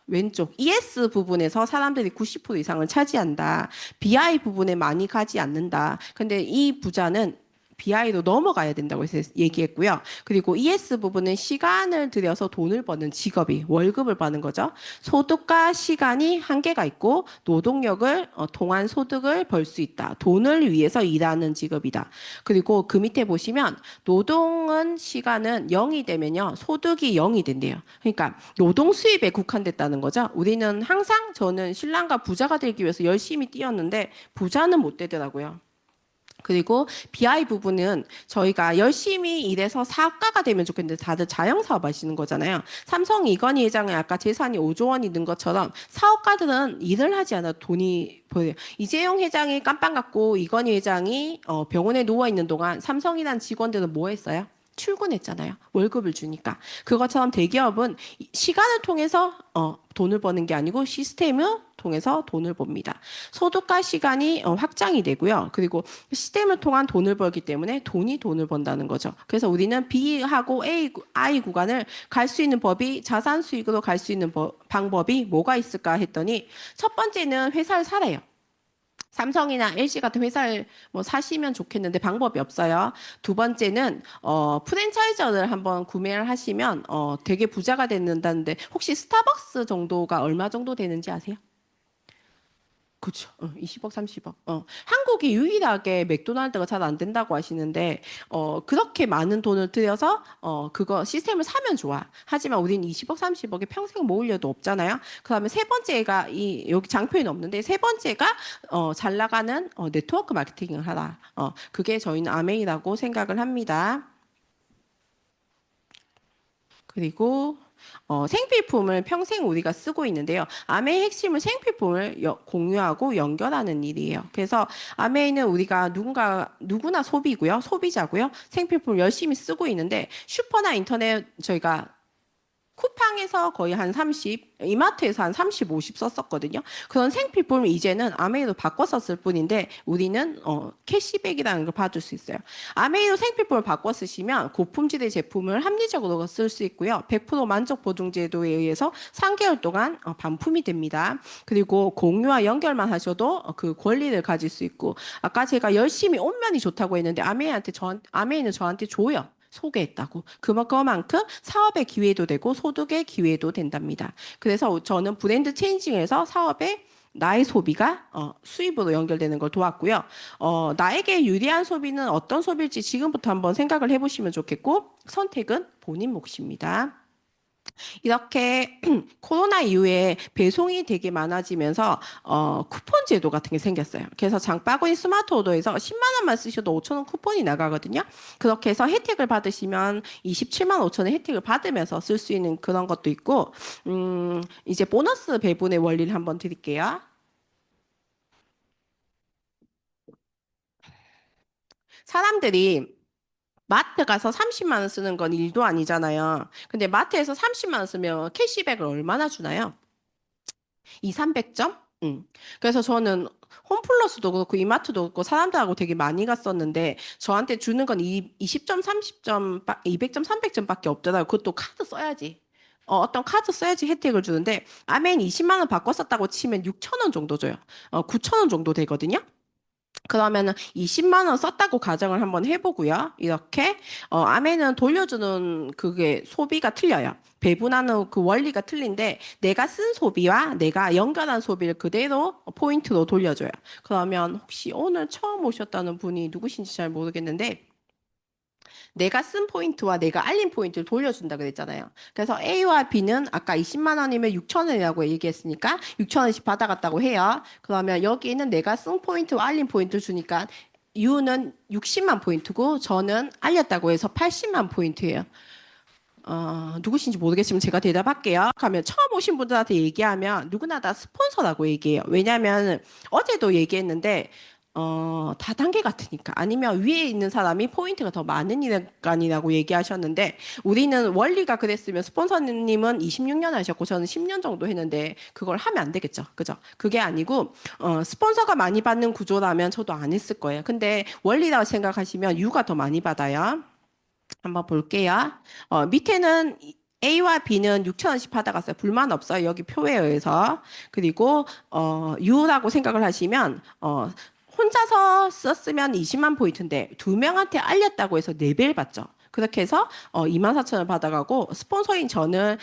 왼쪽 ES 부분에서 사람들이 90% 이상을 차지한다. BI 부분에 많이 가지 않는다. 근데 이 부자는 BI로 넘어가야 된다고 해서 얘기했고요. 그리고 ES 부분은 시간을 들여서 돈을 버는 직업이 월급을 받는 거죠. 소득과 시간이 한계가 있고 노동력을 통한 소득을 벌 수 있다. 돈을 위해서 일하는 직업이다. 그리고 그 밑에 보시면 노동은 시간은 0이 되면요. 소득이 0이 된대요. 그러니까 노동 수입에 국한됐다는 거죠. 우리는 항상 저는 신랑과 부자가 되기 위해서 열심히 뛰었는데 부자는 못 되더라고요. 그리고 BI 부분은 저희가 열심히 일해서 사업가가 되면 좋겠는데 다들 자영사업 하시는 거잖아요. 삼성 이건희 회장의 아까 재산이 5조 원이 는 것처럼 사업가들은 일을 하지 않아도 돈이 보여요. 이재용 회장이 깜빵 갔고 이건희 회장이 병원에 누워있는 동안 삼성이란 직원들은 뭐 했어요? 출근했잖아요. 월급을 주니까. 그것처럼 대기업은 시간을 통해서 돈을 버는 게 아니고 시스템을 통해서 돈을 봅니다. 소득과 시간이 확장이 되고요. 그리고 시스템을 통한 돈을 벌기 때문에 돈을 번다는 거죠. 그래서 우리는 B하고 I 구간을 갈 수 있는 법이 자산 수익으로 갈 수 있는 방법이 뭐가 있을까 했더니 첫 번째는 회사를 사래요. 삼성이나 LG 같은 회사를 뭐 사시면 좋겠는데 방법이 없어요. 두 번째는 프랜차이저를 한번 구매를 하시면 되게 부자가 된다는데 혹시 스타벅스 정도가 얼마 정도 되는지 아세요? 그렇죠. 20억, 30억. 한국이 유일하게 맥도날드가 잘 안 된다고 하시는데, 그렇게 많은 돈을 들여서, 그거 시스템을 사면 좋아. 하지만 우리는 20억, 30억에 평생 모을 려도 없잖아요. 그다음에 세 번째가 여기 장표에는 없는데, 세 번째가, 잘 나가는, 네트워크 마케팅을 하라. 그게 저희는 아메이라고 생각을 합니다. 그리고 생필품을 평생 우리가 쓰고 있는데요. 아메이 핵심은 생필품을 공유하고 연결하는 일이에요. 그래서 아메이는 우리가 누구나 소비고요. 소비자고요. 생필품을 열심히 쓰고 있는데 슈퍼나 인터넷 저희가 쿠팡에서 거의 한 30, 이마트에서 한 30, 50 썼었거든요. 그런 생필품을 이제는 아메이로 바꿔 썼을 뿐인데 우리는 캐시백이라는 걸 받을 수 있어요. 아메이로 생필품을 바꿔 쓰시면 고품질의 제품을 합리적으로 쓸 수 있고요. 100% 만족 보증 제도에 의해서 3개월 동안 반품이 됩니다. 그리고 공유와 연결만 하셔도 그 권리를 가질 수 있고 아까 제가 열심히 옷면이 좋다고 했는데 아메이는 저한테 줘요. 소개했다고. 그만큼 사업의 기회도 되고 소득의 기회도 된답니다. 그래서 저는 브랜드 체인징에서 사업에 나의 소비가 수입으로 연결되는 걸 도왔고요. 나에게 유리한 소비는 어떤 소비일지 지금부터 한번 생각을 해보시면 좋겠고 선택은 본인 몫입니다. 이렇게 코로나 이후에 배송이 되게 많아지면서 쿠폰 제도 같은 게 생겼어요. 그래서 장바구니 스마트 오더에서 10만 원만 쓰셔도 5천 원 쿠폰이 나가거든요. 그렇게 해서 혜택을 받으시면 27만 5천 원 혜택을 받으면서 쓸 수 있는 그런 것도 있고 이제 보너스 배분의 원리를 한번 드릴게요. 사람들이 마트 가서 30만 원 쓰는 건 일도 아니잖아요. 근데 마트에서 30만 원 쓰면 캐시백을 얼마나 주나요? 2, 300점? 그래서 저는 홈플러스도 그렇고 이마트도 그렇고 사람들하고 되게 많이 갔었는데 저한테 주는 건 20점, 30점, 200점, 300점밖에 없더라고요. 그것도 카드 써야지. 어떤 카드 써야지 혜택을 주는데 아멘 20만 원 바꿔 썼다고 치면 6천 원 정도 줘요. 9천 원 정도 되거든요. 그러면은 20만 원 썼다고 가정을 한번 해보고요. 이렇게 아멘은 돌려주는 그게 소비가 틀려요. 배분하는 그 원리가 틀린데 내가 쓴 소비와 내가 연결한 소비를 그대로 포인트로 돌려줘요. 그러면 혹시 오늘 처음 오셨다는 분이 누구신지 잘 모르겠는데 내가 쓴 포인트와 내가 알린 포인트를 돌려준다 그랬잖아요. 그래서 A와 B는 아까 20만 원이면 6천 원이라고 얘기했으니까 6천 원씩 받아갔다고 해요. 그러면 여기는 내가 쓴 포인트와 알린 포인트를 주니까 U는 60만 포인트고 저는 알렸다고 해서 80만 포인트예요. 누구신지 모르겠지만 제가 대답할게요. 그러면 처음 오신 분들한테 얘기하면 누구나 다 스폰서라고 얘기해요. 왜냐하면 어제도 얘기했는데 다단계 같으니까. 아니면 위에 있는 사람이 포인트가 더 많은 인간이라고 얘기하셨는데, 우리는 원리가 그랬으면 스폰서님은 26년 하셨고, 저는 10년 정도 했는데, 그걸 하면 안 되겠죠. 그죠? 그게 아니고, 스폰서가 많이 받는 구조라면 저도 안 했을 거예요. 근데 원리라고 생각하시면 유가 더 많이 받아요. 한번 볼게요. 밑에는 A와 B는 6천 원씩 받아갔어요. 불만 없어요. 여기 표에 의해서. 그리고 U라고 생각을 하시면 혼자서 썼으면 20만 포인트인데 두 명한테 알렸다고 해서 4배를 받죠. 그렇게 해서 2만 4천 원 받아가고 스폰서인 저는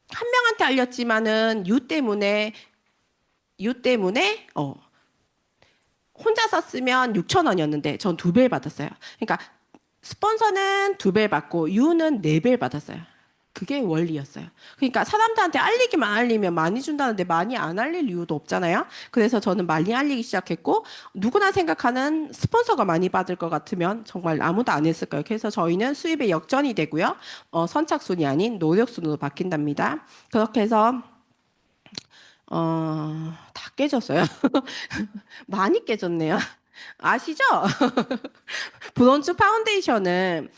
한 명한테 알렸지만은 U 때문에 혼자 썼으면 6천 원이었는데 전 2배를 받았어요. 그러니까 스폰서는 2배 받고 유는 4배 받았어요. 그게 원리였어요. 그러니까 사람들한테 알리기만 알리면 많이 준다는데 많이 안 알릴 이유도 없잖아요. 그래서 저는 많이 알리기 시작했고 누구나 생각하는 스폰서가 많이 받을 것 같으면 정말 아무도 안 했을 거예요. 그래서 저희는 수입의 역전이 되고요. 선착순이 아닌 노력순으로 바뀐답니다. 그렇게 해서 다 깨졌어요. 많이 깨졌네요. 아시죠? 브론즈 파운데이션은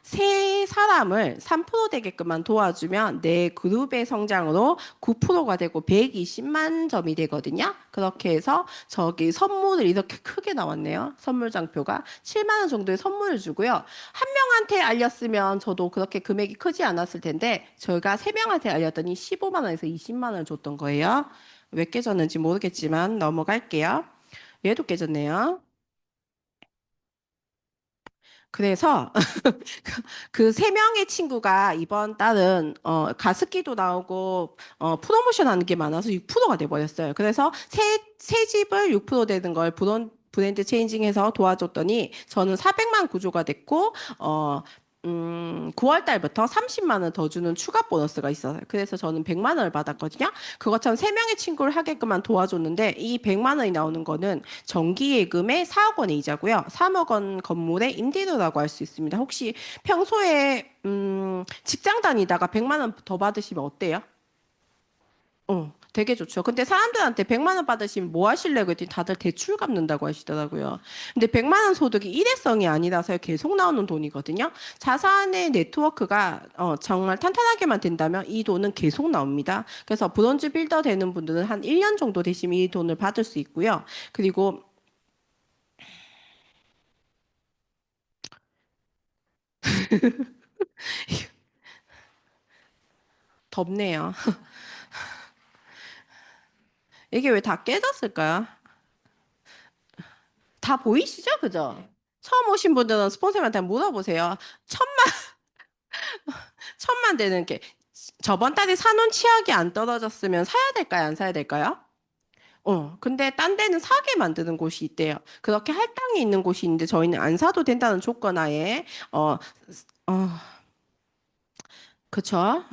세 사람을 3% 되게끔만 도와주면 내 그룹의 성장으로 9%가 되고 120만 점이 되거든요. 그렇게 해서 저기 선물을 이렇게 크게 나왔네요. 선물 장표가 7만 원 정도의 선물을 주고요. 한 명한테 알렸으면 저도 그렇게 금액이 크지 않았을 텐데 저희가 세 명한테 알렸더니 15만 원에서 20만 원을 줬던 거예요. 왜 깨졌는지 모르겠지만 넘어갈게요. 얘도 깨졌네요. 그래서 그 세 명의 친구가 이번 달은 가습기도 나오고 프로모션 하는 게 많아서 6%가 돼버렸어요. 그래서 새 집을 6% 되는 걸 브랜드 체인징해서 도와줬더니 저는 400만 구조가 됐고 9월 달부터 30만 원 더 주는 추가 보너스가 있어요. 그래서 저는 100만 원을 받았거든요. 그것처럼 세 명의 친구를 하게끔만 도와줬는데 이 100만 원이 나오는 거는 정기예금의 4억 원의 이자고요. 3억 원 건물의 임대료라고 할 수 있습니다. 혹시 평소에 직장 다니다가 100만 원 더 받으시면 어때요? 되게 좋죠. 근데 사람들한테 100만 원 받으시면 뭐 하실래요? 그랬더니 다들 대출 갚는다고 하시더라고요. 근데 100만 원 소득이 일회성이 아니라서 계속 나오는 돈이거든요. 자산의 네트워크가 정말 탄탄하게만 된다면 이 돈은 계속 나옵니다. 그래서 브론즈 빌더 되는 분들은 한 1년 정도 되시면 이 돈을 받을 수 있고요. 그리고 덥네요. 이게 왜 다 깨졌을까요? 다 보이시죠? 그죠? 처음 오신 분들은 스폰서님한테 물어보세요. 천만 되는 게 저번 달에 사놓은 치약이 안 떨어졌으면 사야 될까요? 안 사야 될까요? 근데 딴 데는 사게 만드는 곳이 있대요. 그렇게 할당이 있는 곳이 있는데 저희는 안 사도 된다는 조건 하에 어, 그쵸?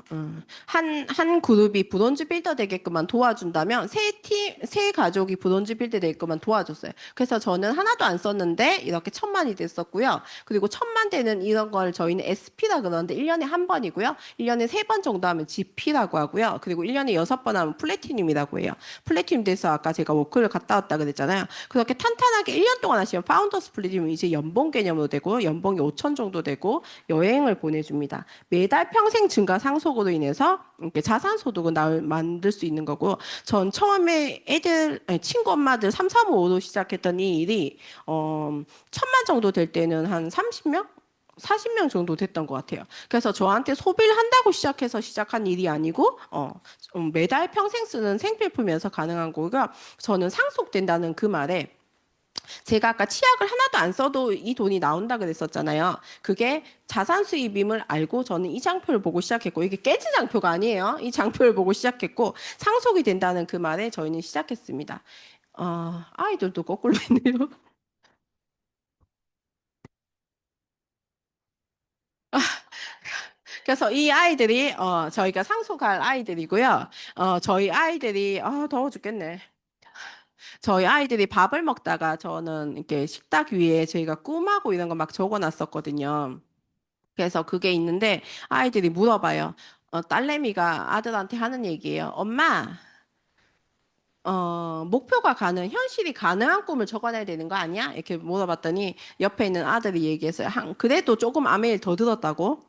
한 그룹이 브론즈 빌더 되게끔만 도와준다면 세 가족이 브론즈 빌더 되게끔만 도와줬어요. 그래서 저는 하나도 안 썼는데 이렇게 1,000만이 됐었고요. 그리고 1,000만 되는 이런 걸 저희는 SP라 그러는데 1년에 한 번이고요. 1년에 세 번 정도 하면 GP라고 하고요. 그리고 1년에 6번 하면 플래티늄이라고 해요. 플래티늄 돼서 아까 제가 워크를 갔다 왔다 그랬잖아요. 그렇게 탄탄하게 1년 동안 하시면 파운더스 플래티늄이 이제 연봉 개념으로 되고 연봉이 5천 정도 되고 여행을 보내줍니다. 매달 평생 증가 상속으로 인해서 이렇게 자산 소득을 만들 수 있는 거고 전 처음에 아니, 친구 엄마들 3, 3, 5로 시작했던 이 일이 1,000만 정도 될 때는 한 30명? 40명 정도 됐던 것 같아요. 그래서 저한테 소비를 한다고 시작해서 시작한 일이 아니고, 매달 평생 쓰는 생필품이어서 가능한 거고요. 저는 상속된다는 그 말에 제가 아까 치약을 하나도 안 써도 이 돈이 나온다 그랬었잖아요. 그게 자산 수입임을 알고 저는 이 장표를 보고 시작했고, 이게 깨진 장표가 아니에요. 이 장표를 보고 시작했고, 상속이 된다는 그 말에 저희는 시작했습니다. 아이들도 거꾸로 있네요. 그래서 이 아이들이, 저희가 상속할 아이들이고요. 저희 아이들이, 더워 죽겠네. 저희 아이들이 밥을 먹다가 저는 이렇게 식탁 위에 저희가 꿈하고 이런 거 막 적어 놨었거든요. 그래서 그게 있는데 아이들이 물어봐요. 딸내미가 아들한테 하는 얘기예요. 엄마, 목표가 현실이 가능한 꿈을 적어놔야 되는 거 아니야? 이렇게 물어봤더니 옆에 있는 아들이 얘기했어요. 그래도 조금 아메일 더 들었다고.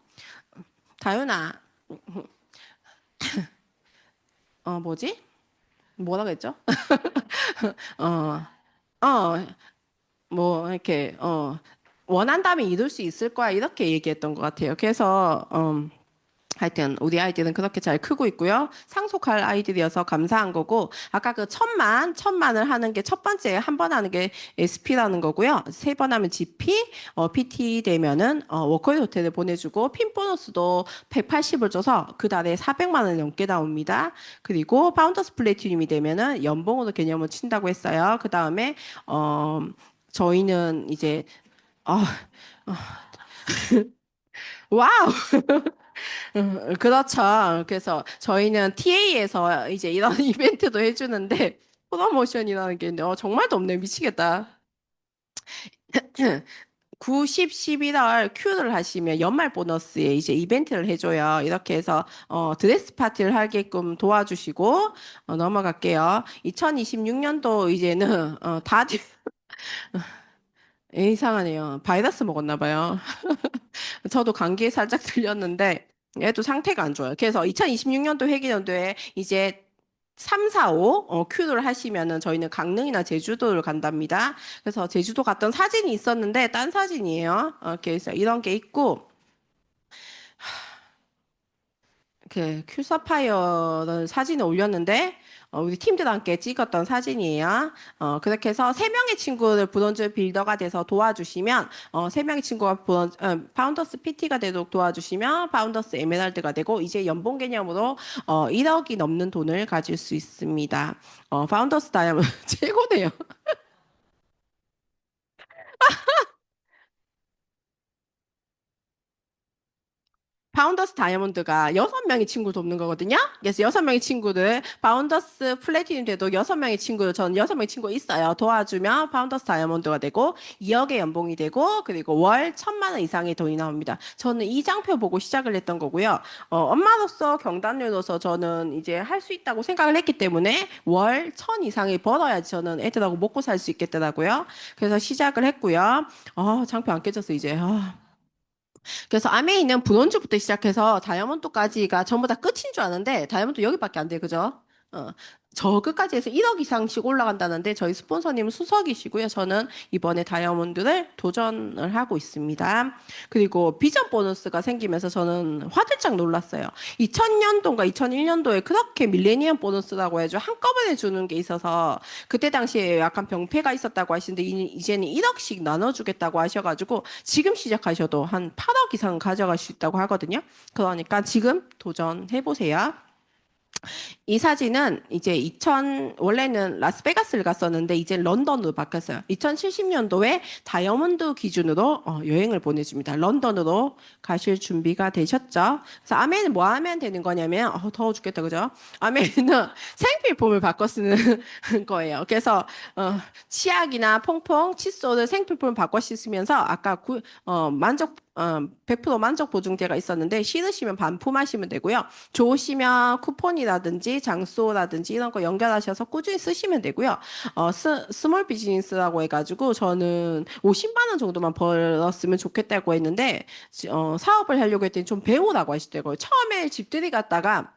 다윤아, 뭐지? 뭐라 그랬죠? 어, 어, 이렇게, 원한다면 이룰 수 있을 거야. 이렇게 얘기했던 것 같아요. 그래서, 하여튼 우리 아이들은 그렇게 잘 크고 있고요. 상속할 아이들이어서 감사한 거고 아까 그 천만을 하는 게 첫 번째 한 번 하는 게 SP라는 거고요. 세 번 하면 GP, PT 되면은 워커힐 호텔을 보내주고 핀 보너스도 180을 줘서 그 달에 400만 원 넘게 나옵니다. 그리고 파운더스 플래티늄이 되면은 연봉으로 개념을 친다고 했어요. 그 다음에 저희는 이제 어, 와우. 그렇죠. 그래서 저희는 TA에서 이제 이런 이벤트도 해주는데 프로모션이라는 게 있는데 정말 덥네 미치겠다. 9, 10, 11월 큐를 하시면 연말 보너스에 이제 이벤트를 해줘요. 이렇게 해서 드레스 파티를 하게끔 도와주시고 넘어갈게요. 2026년도 이제는 다들 이상하네요. 바이러스 먹었나 봐요. 저도 감기에 살짝 들렸는데 얘도 상태가 안 좋아요. 그래서 2026년도 회계연도에 이제 3, 4, 5 큐를 하시면은 저희는 강릉이나 제주도를 간답니다. 그래서 제주도 갔던 사진이 있었는데 딴 사진이에요. 그래서 이런 게 있고 그 큐사파이어는 사진을 올렸는데 우리 팀들 함께 찍었던 사진이에요. 그렇게 해서 세 명의 친구들 브론즈 빌더가 돼서 도와주시면 세 명의 친구가 파운더스 PT가 되도록 도와주시면 파운더스 에메랄드가 되고 이제 연봉 개념으로 1억이 넘는 돈을 가질 수 있습니다. 파운더스 다이아몬드 최고네요. 파운더스 다이아몬드가 여섯 명의 친구를 돕는 거거든요. 그래서 여섯 명의 친구들, 파운더스 플래티늄 돼도 여섯 명의 친구들, 전 여섯 명의 친구 있어요. 도와주면 파운더스 다이아몬드가 되고 2억의 연봉이 되고 그리고 월 1,000만 원 이상의 돈이 나옵니다. 저는 이 장표 보고 시작을 했던 거고요. 엄마로서 경단녀로서 저는 이제 할 수 있다고 생각을 했기 때문에 월 1,000 이상이 벌어야지 저는 애들하고 먹고 살 수 있겠더라고요. 그래서 시작을 했고요. 장표 안 깨졌어 이제. 그래서 암에 있는 브론즈부터 시작해서 다이아몬드까지가 전부 다 끝인 줄 아는데 다이아몬드 여기밖에 안 돼, 그죠? 어, 저 끝까지 해서 1억 이상씩 올라간다는데 저희 스폰서님은 수석이시고요. 저는 이번에 다이아몬드를 도전을 하고 있습니다. 그리고 비전 보너스가 생기면서 저는 화들짝 놀랐어요. 2000년도인가 2001년도에 그렇게 밀레니엄 보너스라고 해서 한꺼번에 주는 게 있어서 그때 당시에 약간 병폐가 있었다고 하시는데 이제는 1억씩 나눠주겠다고 하셔가지고 지금 시작하셔도 한 8억 이상 가져갈 수 있다고 하거든요. 그러니까 지금 도전해보세요. 이 사진은 이제 원래는 라스베가스를 갔었는데 이제 런던으로 바뀌었어요. 2070년도에 다이아몬드 기준으로 여행을 보내줍니다. 런던으로 가실 준비가 되셨죠? 그래서 아메는 뭐 하면 되는 거냐면, 더워 죽겠다, 그죠? 아메는 생필품을 바꿔 쓰는 거예요. 그래서, 치약이나 퐁퐁, 칫솔을 생필품을 바꿔 쓰면서 아까 100% 만족 보증제가 있었는데 싫으시면 반품하시면 되고요. 좋으시면 쿠폰이라든지 장소라든지 이런 거 연결하셔서 꾸준히 쓰시면 되고요. 스몰 비즈니스라고 해가지고 저는 50만 원 정도만 벌었으면 좋겠다고 했는데 사업을 하려고 했더니 좀 배우라고 하시더라고요. 처음에 집들이 갔다가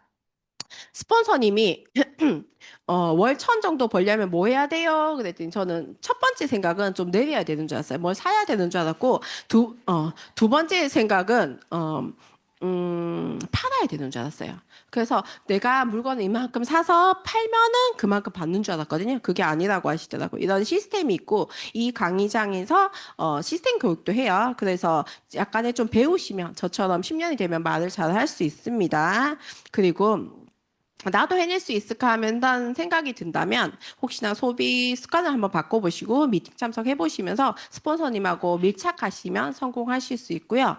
스폰서님이 월 1,000 정도 벌려면 뭐 해야 돼요? 그랬더니 저는 첫 번째 생각은 좀 내려야 되는 줄 알았어요. 뭘 사야 되는 줄 알았고 두 번째 생각은 팔아야 되는 줄 알았어요. 그래서 내가 물건을 이만큼 사서 팔면은 그만큼 받는 줄 알았거든요. 그게 아니라고 하시더라고요. 이런 시스템이 있고 이 강의장에서 시스템 교육도 해요. 그래서 약간의 좀 배우시면 저처럼 10년이 되면 말을 잘 할 수 있습니다. 그리고 나도 해낼 수 있을까 하면 생각이 든다면 혹시나 소비 습관을 한번 바꿔보시고 미팅 참석해보시면서 스폰서님하고 밀착하시면 성공하실 수 있고요.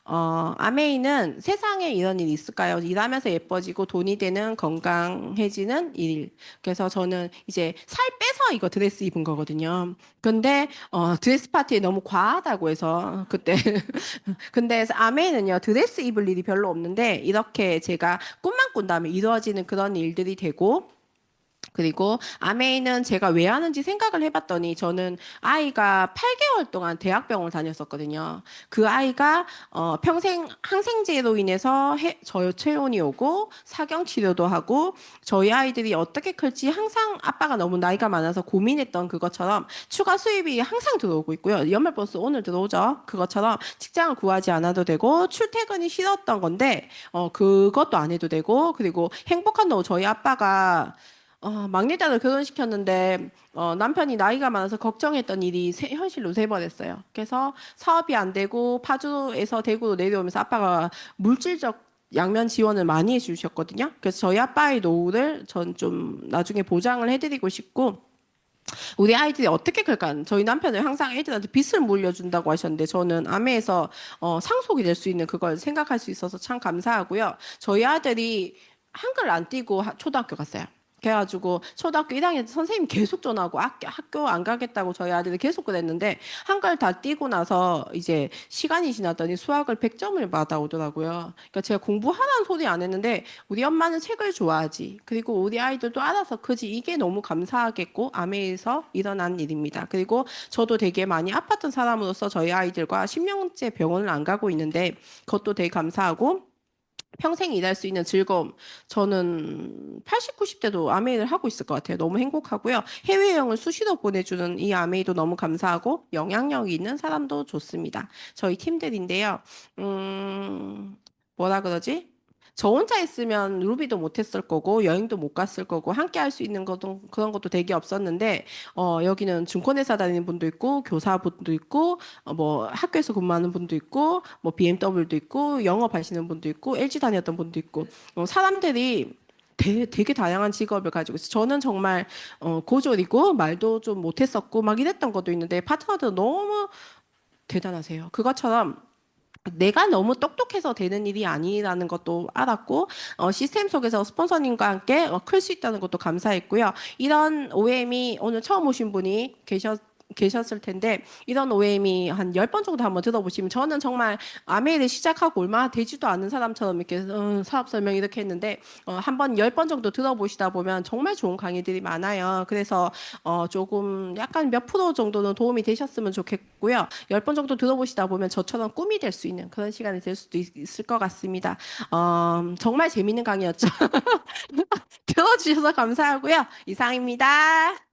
아메이는 세상에 이런 일이 있을까요? 일하면서 예뻐지고 돈이 되는 건강해지는 일. 그래서 저는 이제 살 빼서 이거 드레스 입은 거거든요. 근데 드레스 파티에 너무 과하다고 해서 그때 근데 아메이는요 드레스 입을 일이 별로 없는데 이렇게 제가 꿈만 꾼다면 이루어지는 그런 일들이 되고 그리고 아메이는 제가 왜 하는지 생각을 해봤더니 저는 아이가 8개월 동안 대학병원을 다녔었거든요. 그 아이가 평생 항생제로 인해서 저체온이 오고 사경 치료도 하고 저희 아이들이 어떻게 클지 항상 아빠가 너무 나이가 많아서 고민했던 그것처럼 추가 수입이 항상 들어오고 있고요. 연말버스 오늘 들어오죠. 그것처럼 직장을 구하지 않아도 되고 출퇴근이 싫었던 건데 그것도 안 해도 되고 그리고 행복한 노후 저희 아빠가 막내딸을 결혼시켰는데 남편이 나이가 많아서 걱정했던 일이 현실로 돼버렸어요. 그래서 사업이 안 되고 파주에서 대구로 내려오면서 아빠가 물질적 양면 지원을 많이 해주셨거든요. 그래서 저희 아빠의 노후를 전 좀 나중에 보장을 해드리고 싶고 우리 아이들이 어떻게 클까? 저희 남편은 항상 애들한테 빚을 물려준다고 하셨는데 저는 암에서 상속이 될 수 있는 그걸 생각할 수 있어서 참 감사하고요. 저희 아들이 한글 안 띄고 초등학교 갔어요. 그래가지고 초등학교 1학년 때 선생님 계속 전화하고 학교 안 가겠다고 저희 아들이 계속 그랬는데 한글 다 띄고 나서 이제 시간이 지났더니 수학을 100점을 받아오더라고요. 그러니까 제가 공부하라는 소리 안 했는데 우리 엄마는 책을 좋아하지. 그리고 우리 아이들도 알아서 크지. 이게 너무 감사하겠고 아메에서 일어난 일입니다. 그리고 저도 되게 많이 아팠던 사람으로서 저희 아이들과 10년째 병원을 안 가고 있는데 그것도 되게 감사하고 평생 일할 수 있는 즐거움. 저는 80, 90대도 아메이를 하고 있을 것 같아요. 너무 행복하고요. 해외여행을 수시로 보내주는 이 아메이도 너무 감사하고 영향력 있는 사람도 좋습니다. 저희 팀들인데요. 뭐라 그러지? 저 혼자 있으면 루비도 못했을 거고 여행도 못 갔을 거고 함께 할 수 있는 것도 그런 것도 되게 없었는데 여기는 증권회사 다니는 분도 있고 교사분도 있고 뭐 학교에서 근무하는 분도 있고 뭐 BMW도 있고 영업하시는 분도 있고 LG 다녔던 분도 있고 사람들이 되게 다양한 직업을 가지고 있어요. 저는 정말 고졸이고 말도 좀 못했었고 막 이랬던 것도 있는데 파트너들 너무 대단하세요. 그것처럼 내가 너무 똑똑해서 되는 일이 아니라는 것도 알았고, 시스템 속에서 스폰서님과 함께 클 수 있다는 것도 감사했고요. 이런 OM이 오늘 처음 오신 분이 계셨을 텐데, 이런 OM이 한 10번 정도 한번 들어보시면, 저는 정말 아메이를 시작하고 얼마 되지도 않은 사람처럼 이렇게 사업 설명 이렇게 했는데, 한번 10번 정도 들어보시다 보면 정말 좋은 강의들이 많아요. 그래서 조금 약간 몇 프로 정도는 도움이 되셨으면 좋겠고요. 10번 정도 들어보시다 보면 저처럼 꿈이 될 수 있는 그런 시간이 될 수도 있을 것 같습니다. 정말 재밌는 강의였죠. 들어주셔서 감사하고요. 이상입니다.